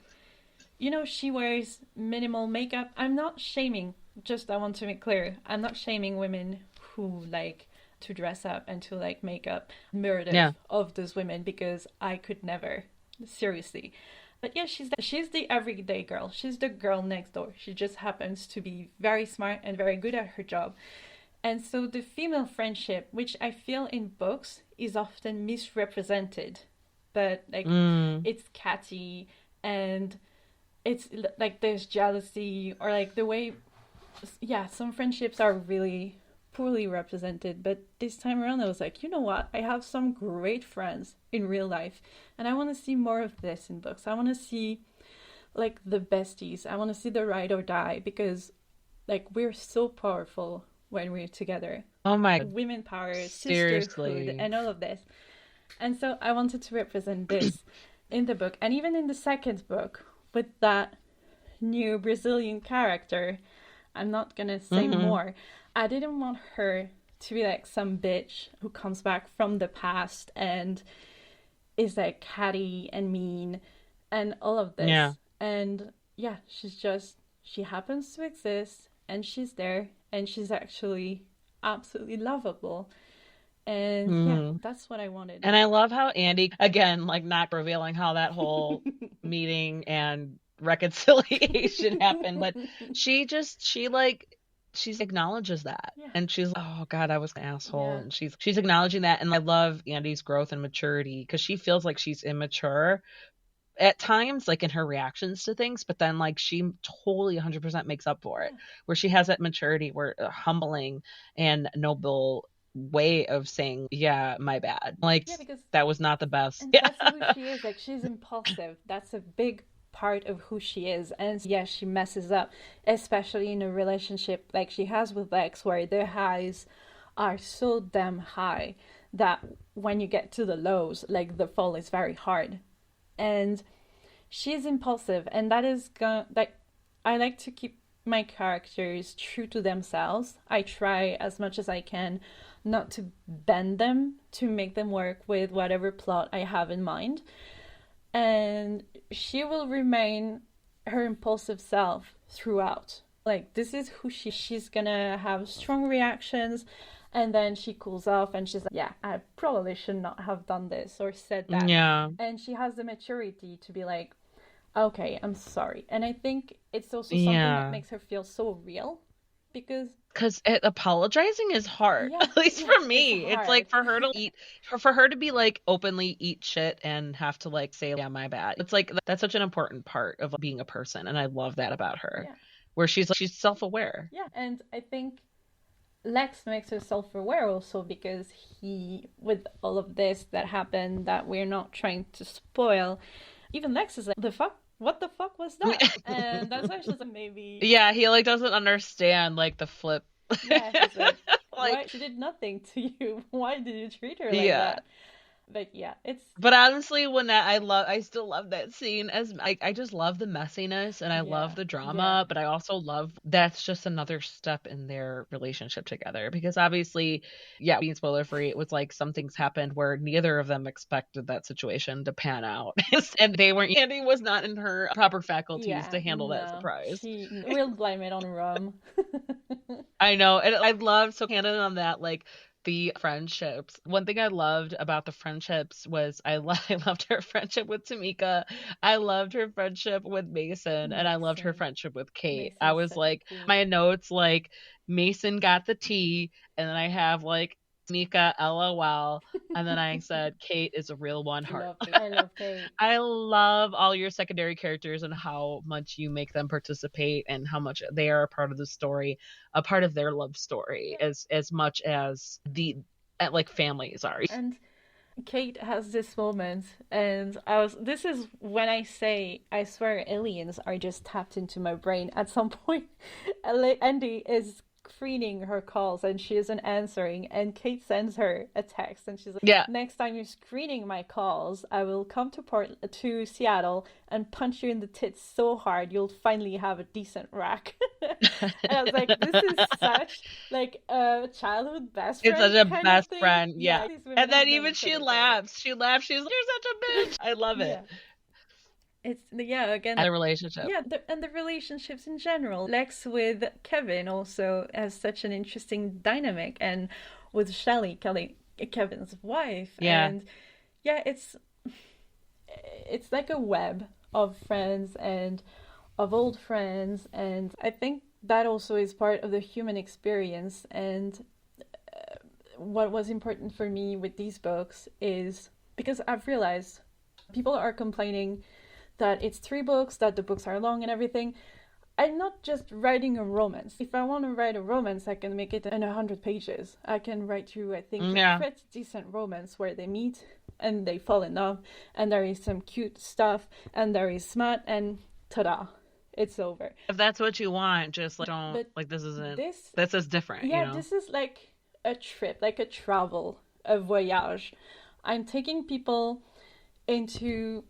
she wears minimal makeup. I'm not shaming, just I want to make clear. I'm not shaming women who like to dress up and to like makeup. yeah, Meredith of those women because I could never. Seriously. But yeah, she's the everyday girl. She's the girl next door. She just happens to be very smart and very good at her job. And so the female friendship, which I feel in books is often misrepresented, but like mm, it's catty and it's like there's jealousy or like the way, yeah, some friendships are really poorly represented. But this time around, I was like, you know what? I have some great friends in real life, and I want to see more of this in books. I want to see like the besties. I want to see the ride or die because like we're so powerful when we're together. oh my God, Women power, sisterhood, seriously, and all of this. And so I wanted to represent this in the book. And even in the second book, with that new Brazilian character, I'm not gonna say mm-hmm. more. I didn't want her to be like some bitch who comes back from the past and is like catty and mean and all of Yeah, this. And yeah, she happens to exist and she's there and she's actually absolutely lovable. And yeah, mm-hmm. that's what I wanted. And I love how Andy, again, like not revealing how that whole meeting and reconciliation happened, but she acknowledges that. Yeah. And she's like, oh God, I was an asshole. Yeah. And she's acknowledging that. And I love Andy's growth and maturity because she feels like she's immature at times, like in her reactions to things, but then like she totally 100% makes up for it, Yeah. where she has that maturity, where humbling and noble way of saying, yeah, my bad. Like Yeah, because that was not the best. and Yeah. that's who she is. Like she's impulsive. That's a big part of who she is. And yeah, she messes up, especially in a relationship like she has with Lex, where their highs are so damn high that when you get to the lows, like the fall is very hard. And she's impulsive, and that is like I like to keep my characters true to themselves. I try as much as I can not to bend them to make them work with whatever plot I have in mind. And she will remain her impulsive self throughout. Like, this is who she's gonna have strong reactions, and then she cools off and she's like, yeah, I probably should not have done this or said that. Yeah. And she has the maturity to be like, okay, I'm sorry. And I think it's also something Yeah. that makes her feel so real, because apologizing is hard. Yeah, At least yeah, for me, it's it's like hard. for her to eat, for her to be like openly eat shit and have to like say, yeah, my bad. It's like that's such an important part of being a person, and I love that about her, Yeah. where she's self-aware. Yeah, and I think Lex makes her self-aware also, because he, with all of this that happened that we're not trying to spoil, even Lex is like, the fuck? What the fuck was that? And that's why she's like, maybe. Yeah, he like doesn't understand like the flip. Yeah, he's like, Like, why? She did nothing to you. Why did you treat her like yeah. that? But yeah, it's. But honestly, when I still love that scene, as I just love the messiness and I love the drama, but I also love that's just another step in their relationship together, because obviously, yeah, being spoiler free, it was like some things happened where neither of them expected that situation to pan out, and Andy was not in her proper faculties to handle that surprise. We'll blame it on rum. I know, and I love so canon on that, like the friendships. One thing I loved about the friendships was I loved her friendship with Tamika. I loved her friendship with Mason, and I loved her friendship with Kate. Mason's I was like, my notes like Mason got the tea, and then I have like Tamika LOL, and then I said Kate is a real one heart. I love Kate. I love all your secondary characters and how much you make them participate and how much they are a part of the story, a part of their love story, as much as the like families are. And Kate has this moment, and this is when I say, I swear aliens are just tapped into my brain. At some point, Andy is screening her calls and she isn't answering, and Kate sends her a text and she's like, yeah, next time you're screening my calls, I will come to Seattle and punch you in the tits so hard you'll finally have a decent rack. And I was like, this is such like a childhood best friend. It's such a best friend, yeah. And then even she laughs. She's like, you're such a bitch. I love it. It's, again, the relationship. Yeah, and the relationships in general. Lex with Kevin also has such an interesting dynamic, and with Shelley, Kevin's wife. Yeah. And yeah, it's like a web of friends and of old friends, and I think that also is part of the human experience. And what was important for me with these books is, because I've realized people are complaining that it's 3 books, that the books are long and everything. I'm not just writing a romance. If I want to write a romance, I can make it in 100 pages. I can write you, I think, a pretty decent romance where they meet and they fall in love, and there is some cute stuff, and there is smut, and ta-da, it's over. If that's what you want, just like, don't, like, this is different. Yeah, you know? This is like a trip, like a travel, a voyage. I'm taking people into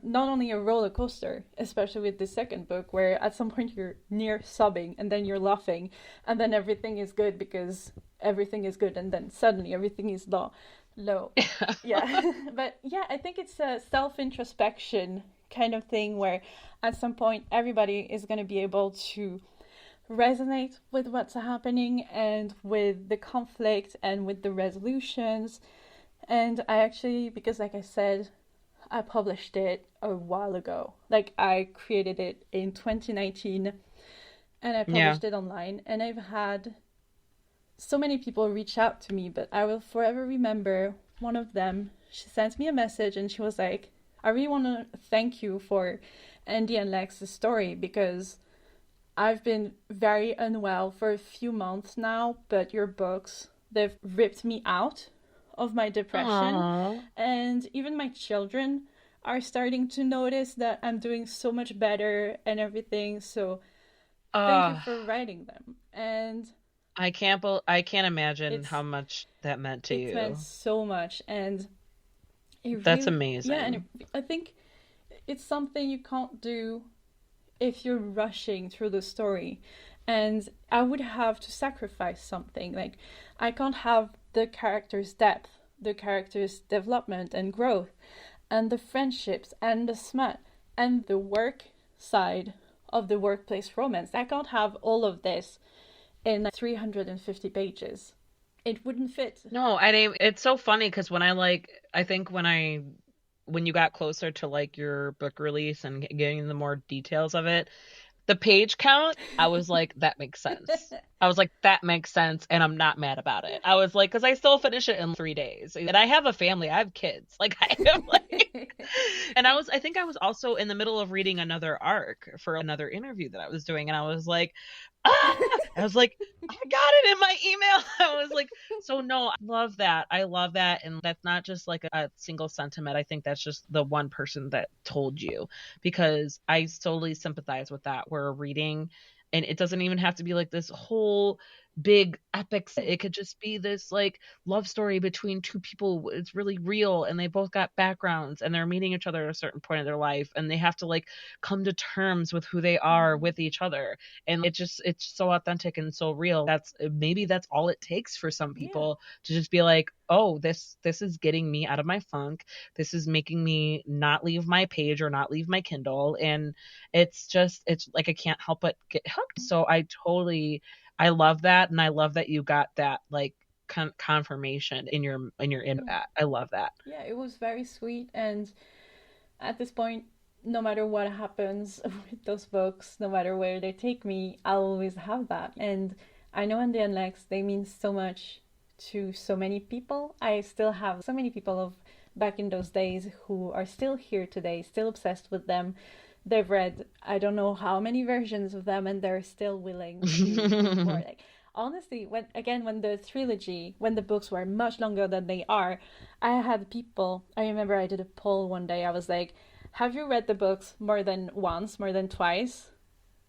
not only a roller coaster, especially with the second book, where at some point you're near sobbing and then you're laughing and then everything is good because everything is good, and then suddenly everything is low. Yeah. But yeah, I think it's a self-introspection kind of thing where at some point everybody is going to be able to resonate with what's happening and with the conflict and with the resolutions. And I actually, because like I said, I published it a while ago. Like, I created it in 2019 and I published it online, and I've had so many people reach out to me, but I will forever remember one of them. She sent me a message and she was like, I really want to thank you for Andy and Lex's story, because I've been very unwell for a few months now, but your books, they've ripped me out of my depression. Aww. And even my children are starting to notice that I'm doing so much better and everything. So thank you for writing them. And I can't imagine how much that meant to you. It meant so much, and that's amazing. Yeah, and I think it's something you can't do if you're rushing through the story. And I would have to sacrifice something. Like, I can't have the character's depth, the character's development and growth, and the friendships and the smut and the work side of the workplace romance. I can't have all of this in 350 pages. It wouldn't fit. No, it's so funny because I think when you got closer to like your book release and getting the more details of it, the page count, I was like, that makes sense. I was like, that makes sense, and I'm not mad about it. I was like, because I still finish it in 3 days, and I have a family, I have kids, like I am like, and I think I was also in the middle of reading another arc for another interview that I was doing, and I was like, I was like, I got it in my email. I was like, so no, I love that. I love that. And that's not just like a single sentiment. I think that's just the one person that told you, because I totally sympathize with that. We're reading, and it doesn't even have to be like this whole big epic. It could just be this like love story between two people. It's really real, and they both got backgrounds, and they're meeting each other at a certain point in their life, and they have to like come to terms with who they are with each other. And it's so authentic and so real. That's all it takes for some people to just be like, oh, this is getting me out of my funk. This is making me not leave my page or not leave my Kindle. And it's like I can't help but get hooked. So I love that, and I love that you got that like confirmation in your that. I love that. Yeah, it was very sweet, and at this point, no matter what happens with those books, no matter where they take me, I'll always have that. And I know Andy and Lex, they mean so much to so many people. I still have so many people of back in those days who are still here today, still obsessed with them. They've read I don't know how many versions of them, and they're still willing to read more. Like, honestly, when the books were much longer than they are, I had people. I remember I did a poll one day. I was like, "Have you read the books more than once, more than twice,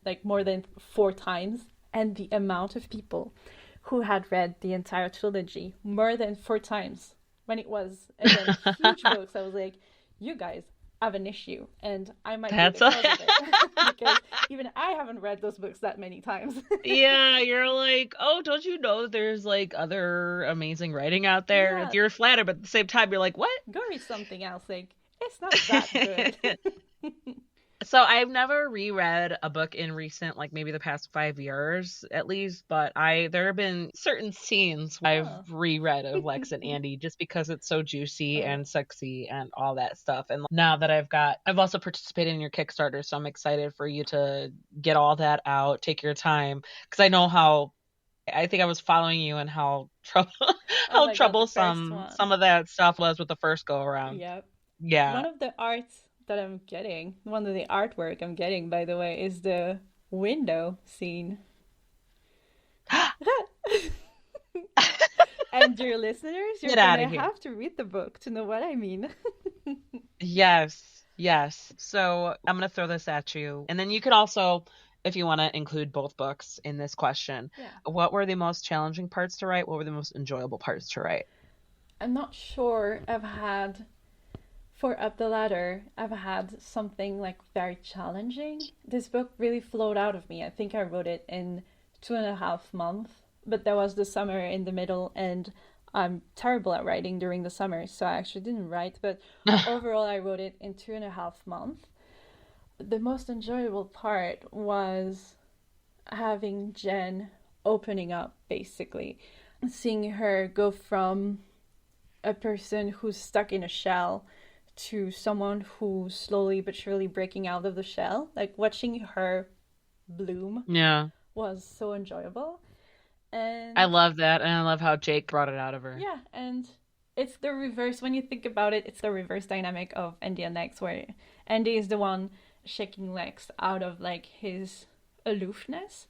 like more than 4 times?" And the amount of people who had read the entire trilogy more than 4 times, when it was again huge books, I was like, "You guys have an issue," and I might be the cause of it because even I haven't read those books that many times. Yeah, you're like, oh, don't you know there's like other amazing writing out there? Yeah. You're flattered, but at the same time, you're like, what? Go read something else. Like, it's not that good. So I've never reread a book in recent, like maybe the past 5 years at least, but there have been certain scenes I've reread of Lex and Andy just because it's so juicy and sexy and all that stuff. And now that I've also participated in your Kickstarter, so I'm excited for you to get all that out, take your time, because I think I was following you and how troublesome some of that stuff was with the first go around. Yep. Yeah. One of the artwork I'm getting, by the way, is the window scene. And dear listeners, you're going to have to read the book to know what I mean. Yes. So I'm going to throw this at you. And then you could also, if you want to include both books in this question, what were the most challenging parts to write? What were the most enjoyable parts to write? I'm not sure for Up the Ladder, I've had something like very challenging. This book really flowed out of me. I think I wrote it in 2.5 months, but there was the summer in the middle, and I'm terrible at writing during the summer, so I actually didn't write, but overall I wrote it in 2.5 months. The most enjoyable part was having Jen opening up, basically. Seeing her go from a person who's stuck in a shell to someone who's slowly but surely breaking out of the shell. Like, watching her bloom was so enjoyable. And I love that, and I love how Jake brought it out of her. Yeah, and it's the reverse. When you think about it, it's the reverse dynamic of Andy and Lex, where Andy is the one shaking Lex out of like his aloofness.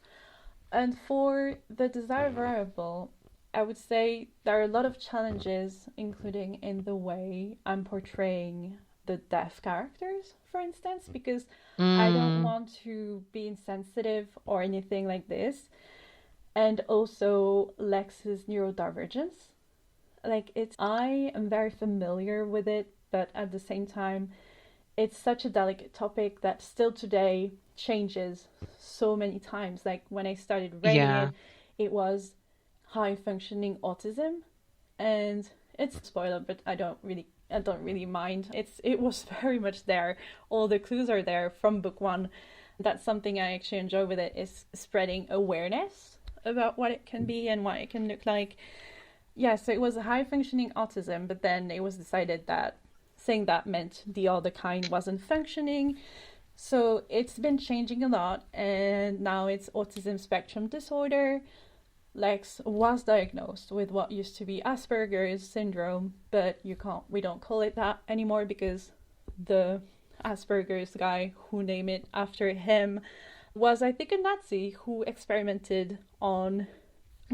And for the Desire Variable, I would say there are a lot of challenges, including in the way I'm portraying the deaf characters, for instance, because I don't want to be insensitive or anything like this. And also Lex's neurodivergence. Like, I am very familiar with it, but at the same time, it's such a delicate topic that still today changes so many times. Like when I started writing Yeah. it was high functioning autism, and it's a spoiler, but I don't really mind. It was very much there. All the clues are there from book one. That's something I actually enjoy with it, is spreading awareness about what it can be and what it can look like. Yeah, so it was a high functioning autism, but then it was decided that saying that meant the other kind wasn't functioning. So it's been changing a lot, and now it's autism spectrum disorder. Lex was diagnosed with what used to be Asperger's syndrome, but we don't call it that anymore because the Asperger's guy who named it after him was, I think, a Nazi who experimented on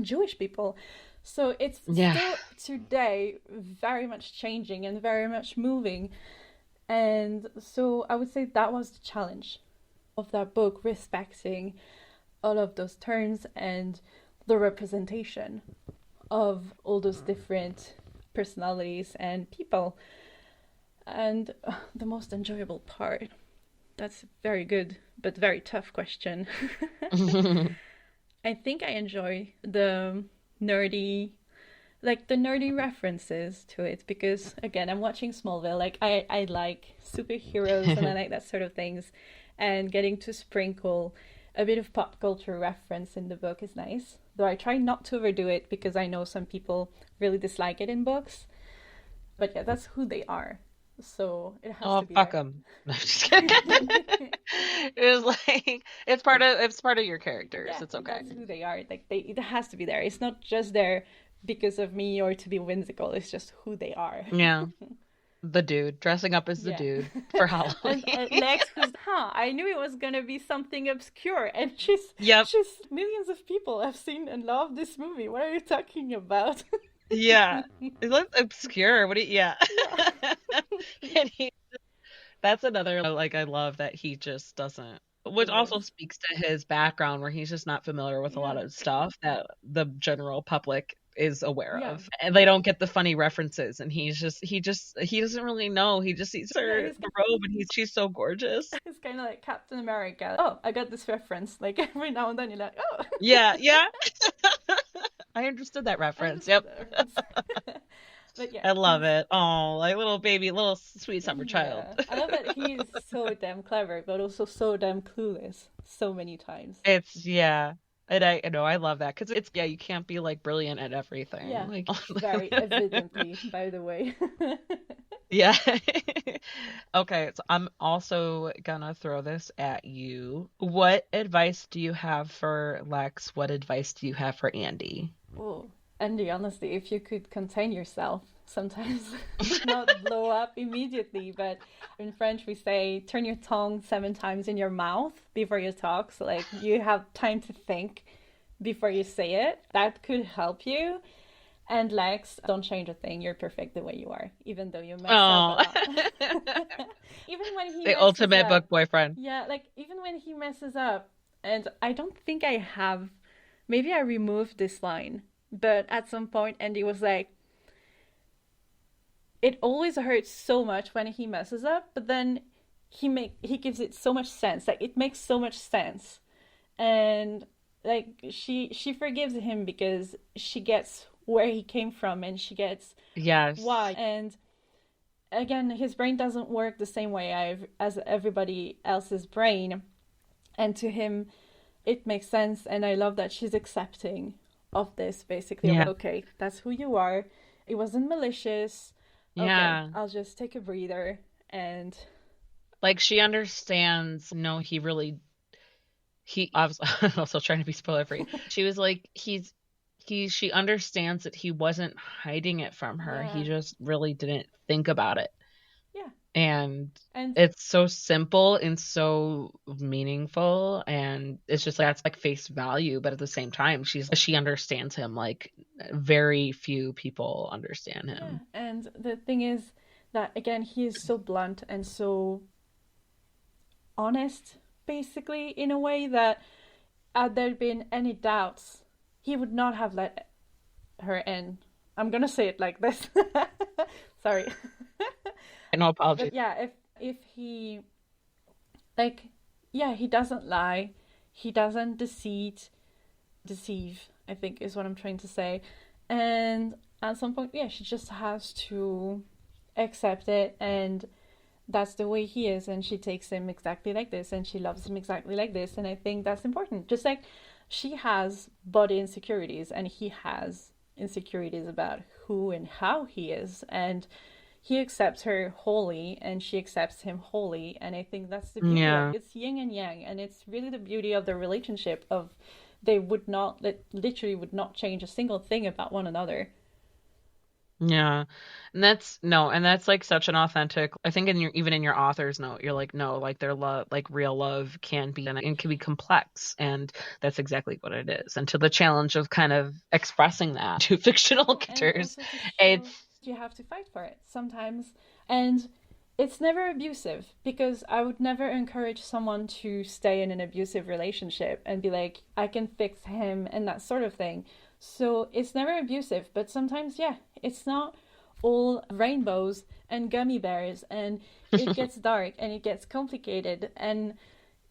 Jewish people. So it's Yeah. still today very much changing and very much moving. And so I would say that was the challenge of that book, respecting all of those terms and the representation of all those different personalities and people. And the most enjoyable part, that's a very good but very tough question. I think I enjoy the nerdy, like the nerdy references to it, because again, I'm watching Smallville. Like I like superheroes and I like that sort of things, and getting to sprinkle a bit of pop culture reference in the book is nice. Though I try not to overdo it because I know some people really dislike it in books. But yeah, that's who they are. So it has Oh, to be fuck there. them. No, I'm just kidding. It was like it's part of your characters. Yeah, It's okay. that's who they are. Like it has to be there. It's not just there because of me or to be whimsical. It's just who they are. Yeah. The dude dressing up as the Yeah. dude for And Halloween. Lex, who's, I knew it was gonna be something obscure, and Yep. she's millions of people have seen and loved this movie. What are you talking about? Yeah. It looks obscure. What do you, yeah. Yeah. And that's another, like, I love that he just doesn't, which also Yes. speaks to his background where he's just not familiar with a lot Yeah. of stuff that the general public is aware Yeah. of. And they don't get the funny references, and he doesn't really know. He just sees Yeah, her the robe and she's so gorgeous. It's kind of like Captain America. Oh, I got this reference. Like every now and then you're like, oh. Yeah, yeah. I understood that reference. Yep. But yeah, I love it. Oh, like little baby, little sweet summer child. yeah. I love that he's so damn clever, but also so damn clueless so many times. It's yeah. And I know I love that because it's yeah, you can't be like brilliant at everything. Yeah, Like very evidently, by the way. yeah. Okay, so I'm also gonna throw this at you. What advice do you have for Lex? What advice do you have for Andy? Oh, Andy, honestly, if you could contain yourself, sometimes not blow up immediately, but in French we say turn your tongue 7 times in your mouth before you talk, so like you have time to think before you say it. That could help you. And Lex, don't change a thing. You're perfect the way you are, even though you mess up a Oh, lot. Even when he the messes ultimate up. book boyfriend. Yeah, like even when he messes up, and I don't think I have, maybe I removed this line, but at some point Andy was like, it always hurts so much when he messes up, but then he gives it so much sense. Like it makes so much sense. And like she forgives him because she gets where he came from and she gets Yes. why. And again, his brain doesn't work the same way as everybody else's brain, and to him it makes sense. And I love that she's accepting of this, basically. Yeah. Okay, that's who you are. It wasn't malicious. Yeah. Okay, I'll just take a breather. And Like she understands, no, I was also trying to be spoiler free. She was like, she understands that he wasn't hiding it from her. He Yeah. just really didn't think about it. Yeah. And And it's so simple and so meaningful, and it's just like that's like face value, but at the same time she understands him like very few people understand yeah, him. and the thing is that again he is so blunt and so honest, basically, in a way that had there been any doubts, he would not have let her in. I'm gonna say it like this. Sorry. No apologies. But yeah, if he like yeah, he doesn't lie, he doesn't deceive, I think is what I'm trying to say. And at some point, yeah, she just has to accept it, and that's the way he is, and she takes him exactly like this, and she loves him exactly like this. And I think that's important. Just like she has body insecurities and he has insecurities about who and how he is, and he accepts her wholly and she accepts him wholly. And I think that's the beauty of Yeah. it's yin and yang, and it's really the beauty of the relationship of they would not literally would not change a single thing about one another. Yeah. And that's no, and that's like such an authentic, I think in your even in your author's note, you're like, no, like their love, like real love can be and can be complex. And that's exactly what it is. And to the challenge of kind of expressing that to fictional And characters, also to show it's you have to fight for it sometimes. And it's never abusive, because I would never encourage someone to stay in an abusive relationship and be like, I can fix him and that sort of thing. So it's never abusive, but sometimes, yeah, it's not all rainbows and gummy bears, and it gets dark and it gets complicated. And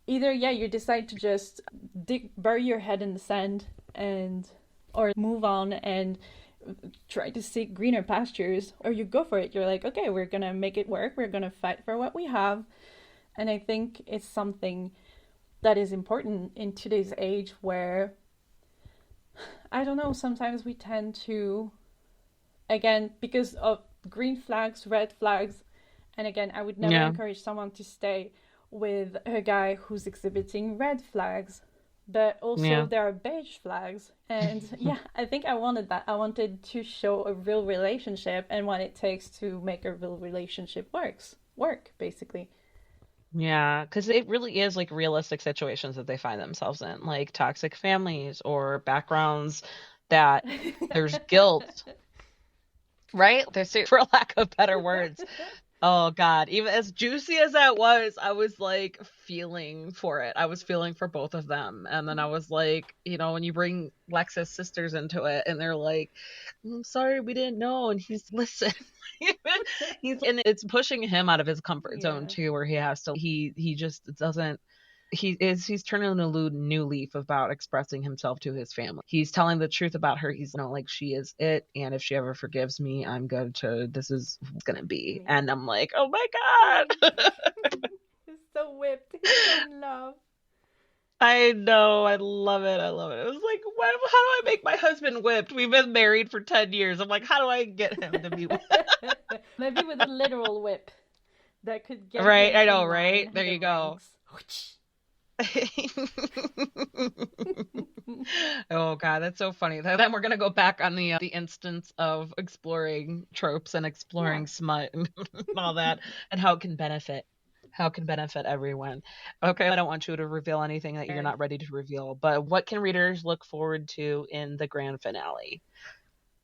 either, yeah, you decide to just bury your head in the sand and or move on and try to seek greener pastures, or you go for it. You're like, okay, we're gonna make it work, we're gonna fight for what we have. And I think it's something that is important in today's age where, I don't know, sometimes we tend to, again, because of green flags, red flags, and again, I would never yeah. encourage someone to stay with a guy who's exhibiting red flags, but also Yeah. there are beige flags. And yeah, I think I wanted that. I wanted to show a real relationship and what it takes to make a real relationship work basically. Yeah, because it really is like realistic situations that they find themselves in, like toxic families or backgrounds that there's guilt, right? There's, for lack of better words. Oh God, even as juicy as that was, I was like feeling for it. I was feeling for both of them. And then I was like, when you bring Lex's sisters into it and they're like, I'm sorry, we didn't know. And he's, listen, and it's pushing him out of his comfort zone Yeah. too, where he just doesn't, he's turning a new leaf about expressing himself to his family. He's telling the truth about her. He's like, she is it, and if she ever forgives me, I'm going to, this is what's gonna be. Yeah. And I'm like, oh my God. He's so whipped. He's so in love. I know, I love it. I love it. It was like, how do I make my husband whipped? We've been married for 10 years. I'm like, how do I get him to be whipped? Maybe with a literal whip that could get Right, him I know, in right? line, There the you go. ranks. Oh God, that's so funny. Then we're gonna go back on the instance of exploring tropes and Yeah. exploring smut and all that, and how it can benefit everyone. Okay, I don't want you to reveal anything that you're not ready to reveal, but what can readers look forward to in the grand finale?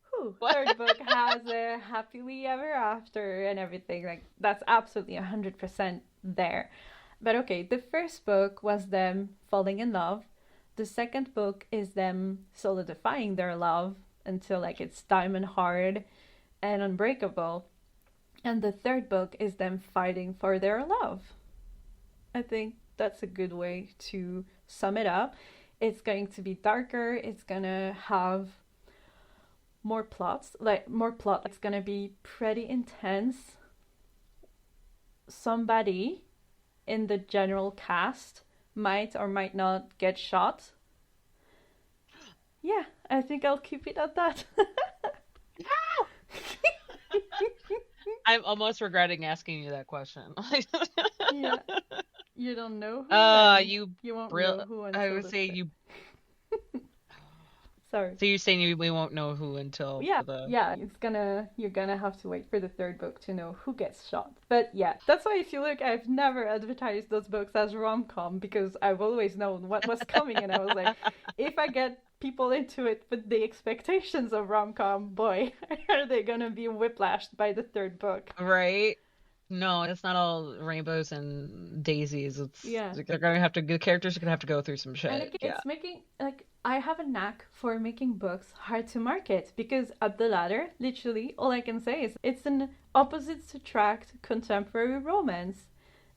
Whew. Third book has a happily ever after and everything. Like, that's absolutely 100% there. But okay, the first book was them falling in love. The second book is them solidifying their love until like it's diamond hard and unbreakable. And the third book is them fighting for their love. I think that's a good way to sum it up. It's going to be darker, it's going to have more plots, like more plot. It's going to be pretty intense. Somebody in the general cast might or might not get shot. Yeah, I think I'll keep it at that. I'm almost regretting asking you that question. Yeah, you don't know who, and You you won't real. know who I until would the say you. Sorry. So you're saying we won't know who until Yeah, the. yeah, you're gonna have to wait for the third book to know who gets shot. But yeah, that's why if you look, I've never advertised those books as rom-com, because I've always known what was coming, and I was like, if I get people into it with the expectations of rom-com, boy, are they gonna be whiplashed by the third book. Right? No, it's not all rainbows and daisies. Yeah. The characters are gonna have to go through some And shit. Yeah. it's making, like, I have a knack for making books hard to market, because up the ladder, literally, all I can say is it's an opposites attract contemporary romance.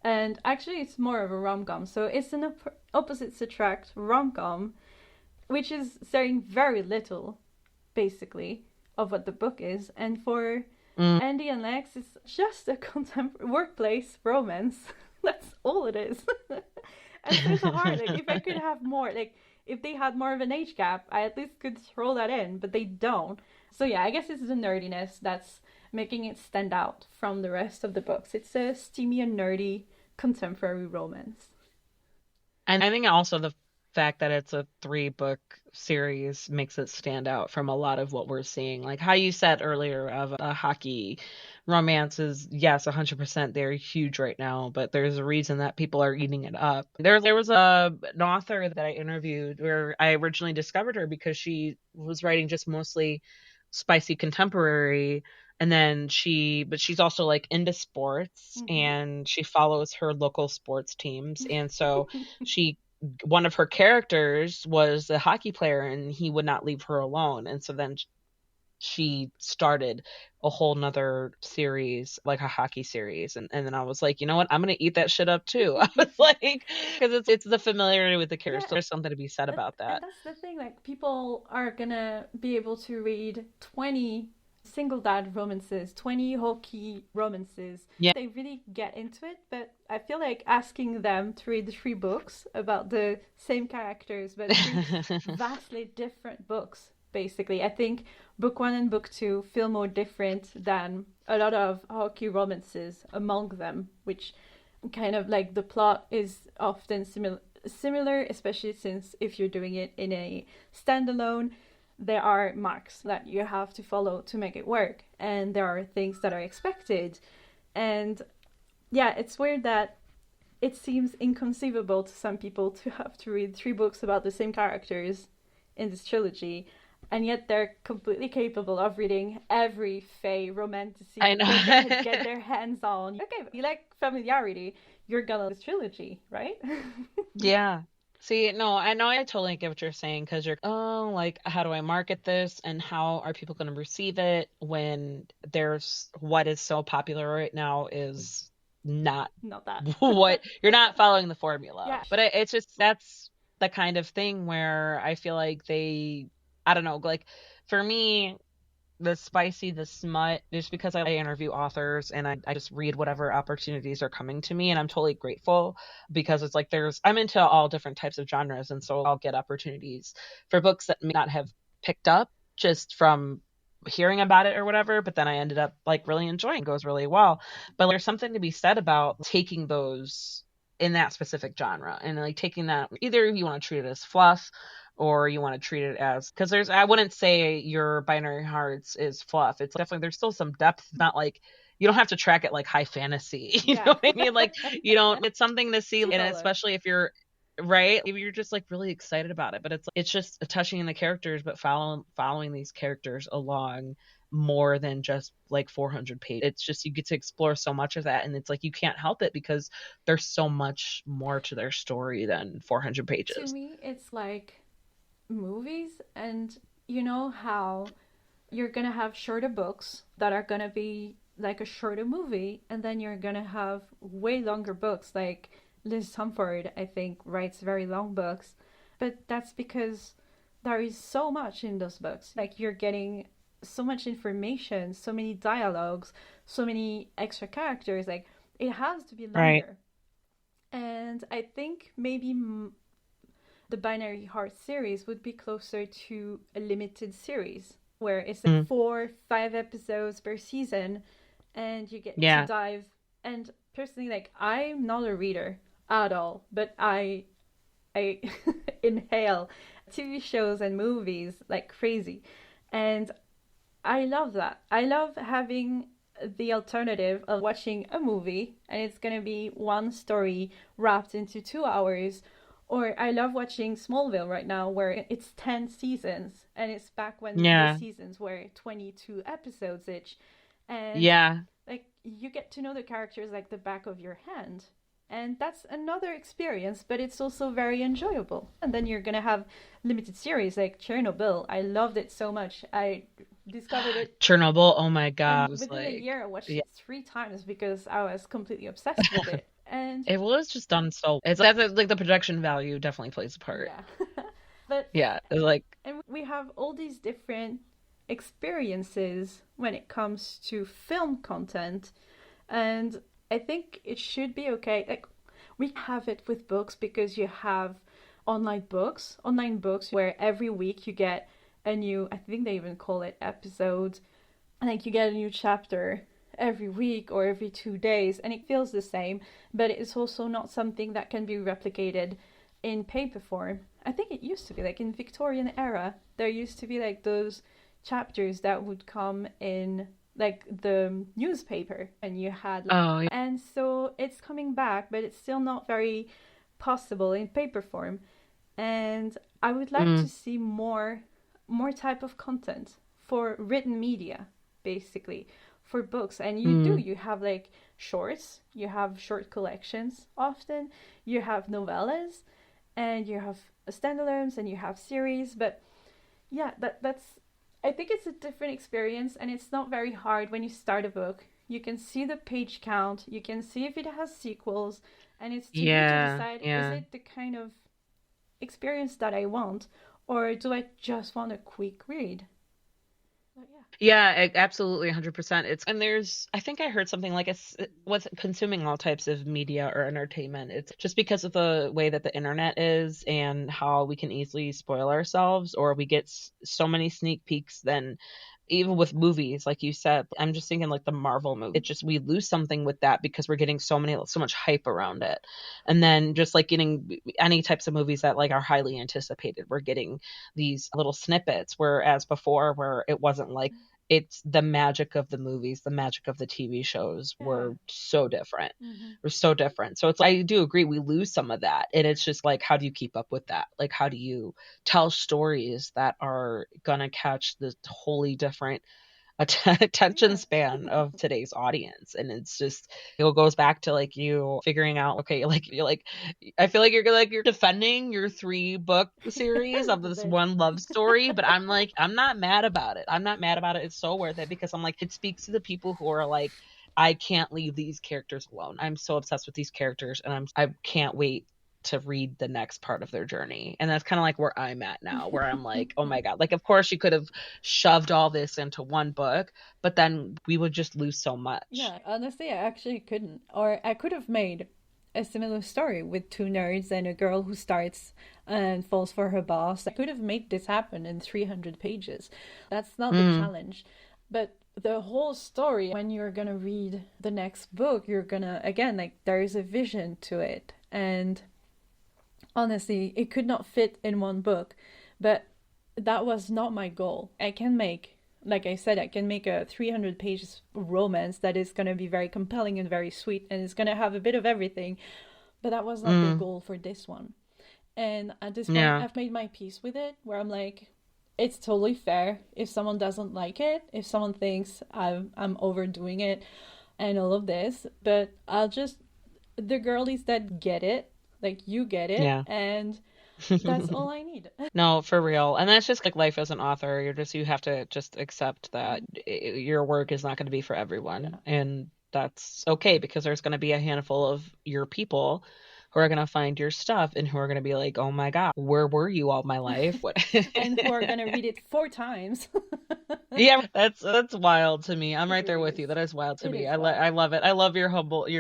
And actually, it's more of a rom-com. So it's an opposites attract rom-com, which is saying very little, basically, of what the book is. And for Mm. Andy and Lex, it's just a contemporary workplace romance. That's all it is. And so it's hard. Like, if I could have more, like, if they had more of an age gap, I at least could throw that in, but they don't. So yeah, I guess it's the nerdiness that's making it stand out from the rest of the books. It's a steamy and nerdy contemporary romance. And I think also the fact that it's a 3-book series makes it stand out from a lot of what we're seeing. Like how you said earlier of hockey romances, yes, 100% they're huge right now, but there's a reason that people are eating it up. There was an author that I interviewed where I originally discovered her because she was writing just mostly spicy contemporary, and then but she's also like into sports, and she follows her local sports teams, and so she one of her characters was a hockey player and he would not leave her alone, and so then she started a whole nother series, like a hockey series, and then I was like, you know what, I'm gonna eat that shit up too. I was like, because it's the familiarity with the characters. Yeah. There's something to be said about And that. that's the thing, like, people are gonna be able to read 20 single dad romances, 20 hockey romances. Yeah. They really get into it, but I feel like asking them to read 3 books about the same characters, but 3 vastly different books, basically. I think book 1 and book 2 feel more different than a lot of hockey romances among them, which kind of like the plot is often similar, especially since if you're doing it in a standalone, there are marks that you have to follow to make it work, and there are things that are expected. And yeah, it's weird that it seems inconceivable to some people to have to read 3 books about the same characters in this trilogy, and yet they're completely capable of reading every Fae romantic I know. get their hands on. Okay, you like familiarity, you're gonna like this trilogy, right? Yeah. See, no, I know, I totally get what you're saying, because you're, oh, like, how do I market this and how are people going to receive it when there's what is so popular right now is not Not that. what you're not following the formula. Yeah. But it's just that's the kind of thing where I feel like I don't know, like for me, the spicy, the smut, just because I interview authors and I just read whatever opportunities are coming to me, and I'm totally grateful because it's like I'm into all different types of genres, and so I'll get opportunities for books that may not have picked up just from hearing about it or whatever, but then I ended up like really enjoying it. Goes really well. But there's something to be said about taking those in that specific genre and like taking that, either you want to treat it as fluff or you want to treat it as, because I wouldn't say your Binary Hearts is fluff. It's definitely, there's still some depth. Not like, you don't have to track it like high fantasy. You know what I mean? Like, you don't, it's something to see, and especially if you're right, if you're just like really excited about it, but it's just touching in the characters, but following these characters along more than just like 400 pages. It's just, you get to explore so much of that, and it's like you can't help it because there's so much more to their story than 400 pages. To me, it's like movies, and you know how you're gonna have shorter books that are gonna be like a shorter movie, and then you're gonna have way longer books. Like Liz Humford, I think, writes very long books, but that's because there is so much in those books. Like, you're getting so much information, so many dialogues, so many extra characters. Like, it has to be longer. Right. And I think maybe the Binary Heart series would be closer to a limited series where it's like 4-5 episodes per season, and you get to dive. And personally, like, I'm not a reader at all, but I inhale TV shows and movies like crazy, and I love that. I love having the alternative of watching a movie and it's gonna be one story wrapped into 2 hours. Or I love watching Smallville right now, where it's 10 seasons, and it's back when the seasons were 22 episodes each. And like, you get to know the characters like the back of your hand. And that's another experience, but it's also very enjoyable. And then you're gonna have limited series like Chernobyl. I loved it so much. I discovered it. Chernobyl, oh my god. Within a year, I watched it 3 times because I was completely obsessed with it. And It was just done so. It's like the production value definitely plays a part. yeah. But Yeah, it's like and we have all these different experiences when it comes to film content, and I think it should be okay. Like, we have it with books because you have online books where every week you get a new, I think they even call it episodes, like you get a new chapter every week or every 2 days, and it feels the same, but it's also not something that can be replicated in paper form. I think it used to be like in Victorian era, there used to be like those chapters that would come in like the newspaper, and you had like, oh yeah. and so it's coming back, but it's still not very possible in paper form. And I would like to Mm, see more type of content for written media, basically, for books. And mm. you have like shorts, you have short collections often, you have novellas, and you have standalones, and you have series. But yeah, that's, I think it's a different experience, and it's not very hard when you start a book. You can see the page count, you can see if it has sequels, and it's to you to Yeah, decide, is yeah. it the kind of experience that I want, or do I just want a quick read? But yeah. Yeah, absolutely 100%. It's and there's I think I heard something like it's with consuming all types of media or entertainment. It's just because of the way that the internet is and how we can easily spoil ourselves or we get so many sneak peeks then even with movies like you said. I'm just thinking like the Marvel movie. It just we lose something with that because we're getting so much hype around it. And then just like getting any types of movies that like are highly anticipated, we're getting these little snippets whereas before where it wasn't like it's the magic of the movies, the magic of the TV shows Yeah. were so different. Mm-hmm. Were so different. So it's I do agree we lose some of that. And it's just like how do you keep up with that? Like how do you tell stories that are gonna catch this wholly different attention Yeah. span of today's audience? And it's just it goes back to like you figuring out okay like you're like I feel like you're defending your 3 book series of A this bit. one love story, but I'm like I'm not mad about it. I'm not mad about it. It's so worth it because I'm like it speaks to the people who are like I can't leave these characters alone. I'm so obsessed with these characters and I can't wait to read the next part of their journey. And that's kind of like where I'm at now, where I'm like, oh my God, like, of course, you could have shoved all this into one book, but then we would just lose so much. Yeah, honestly, I actually couldn't. Or I could have made a similar story with two nerds and a girl who starts and falls for her boss. I could have made this happen in 300 pages. That's not the Mm, challenge. But the whole story, when you're gonna read the next book, you're gonna, again, like, there's a vision to it. And honestly, it could not fit in one book. But that was not my goal. I can make, like I said, I can make a 300 pages romance that is going to be very compelling and very sweet, and it's going to have a bit of everything. But that was not the mm, goal for this one. And at this point, yeah. I've made my peace with it, where I'm like, it's totally fair if someone doesn't like it, if someone thinks I'm overdoing it and all of this, but I'll just, the girlies that get it, like you get it, Yeah. and that's all I need. No, for real. And that's just like life as an author. You have to just accept that your work is not going to be for everyone. Yeah. And that's okay because there's going to be a handful of your people who are going to find your stuff and who are going to be like, "Oh my God, where were you all my life?" What? And who are gonna read it 4 times. Yeah, that's wild to me. I'm It right there really with is. you. That is wild to It me. is wild. I love it. I love your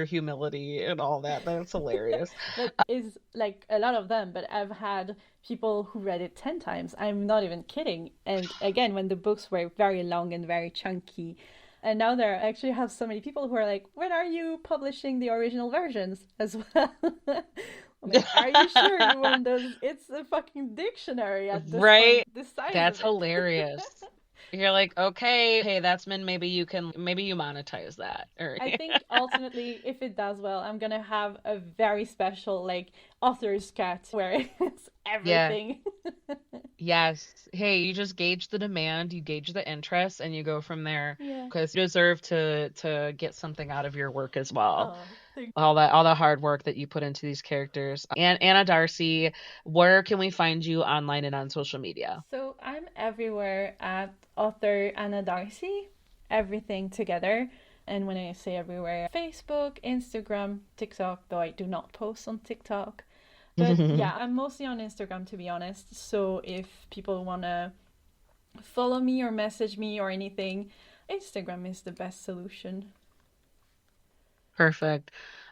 humility and all that. That's hilarious. But is like a lot of them, but I've had people who read it 10 times. I'm not even kidding. And again, when the books were very long and very chunky. And now there actually have so many people who are like, when are you publishing the original versions as well? I'm like, are you sure you want those? It's a fucking dictionary at this point, Right? the size That's of it. hilarious. You're like, okay, hey, that's been maybe you monetize that. Or I think ultimately, if it does well, I'm gonna have a very special like author's cut where it's yeah, everything. yes. Hey, you just gauge the demand, you gauge the interest, and you go from there Yeah. because you deserve to get something out of your work as well. Oh, thank All the hard work that you put into these characters. And Anna Darcy, where can we find you online and on social media? So I'm everywhere at author Anna Darcy, everything together. And when I say everywhere, Facebook, Instagram, TikTok, though I do not post on TikTok. But yeah, I'm mostly on Instagram, to be honest. So if people want to follow me or message me or anything, Instagram is the best solution. Perfect.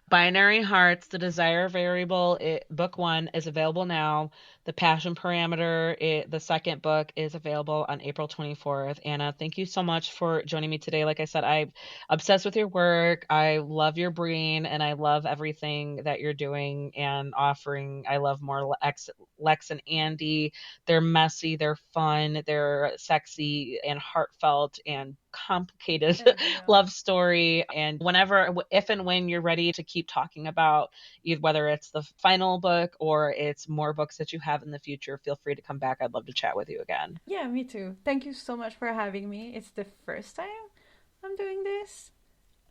Binary Hearts, The Desire Variable, book one is available now. The Passion Parameter, the second book, is available on April 24th. Anna, thank you so much for joining me today. Like I said, I'm obsessed with your work. I love your brain, and I love everything that you're doing and offering. I love more Lex and Andy. They're messy, they're fun, they're sexy and heartfelt and complicated love story. And if and when you're ready to keep talking about whether it's the final book or it's more books that you have in the future, feel free to come back. I'd love to chat with you again. Yeah, me too. Thank you so much for having me. It's the first time I'm doing this.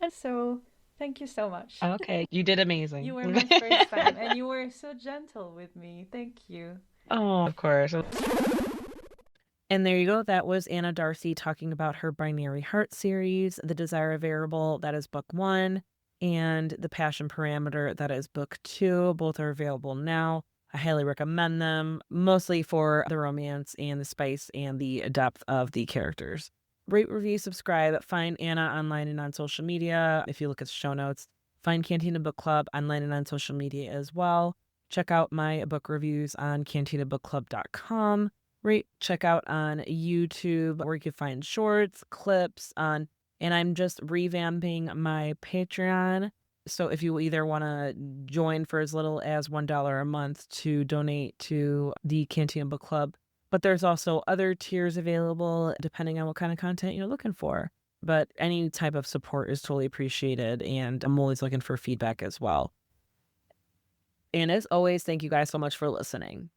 And so thank you so much. Okay, you did amazing. You were my first time and you were so gentle with me. Thank you. Oh, of course. And there you go. That was Anna Darcy talking about her Binary Heart series, The Desire Variable, that is book one, and The Passion Parameter, that is book two. Both are available now. I highly recommend them, mostly for the romance and the spice and the depth of the characters. Rate, review, subscribe. Find Anna online and on social media. If you look at the show notes, find Cantina Book Club online and on social media as well. Check out my book reviews on cantinabookclub.com. Check out on YouTube where you can find shorts, clips on, and I'm just revamping my Patreon. So if you either want to join for as little as $1 a month to donate to the Cantina Book Club, but there's also other tiers available depending on what kind of content you're looking for. But any type of support is totally appreciated, and I'm always looking for feedback as well. And as always, thank you guys so much for listening.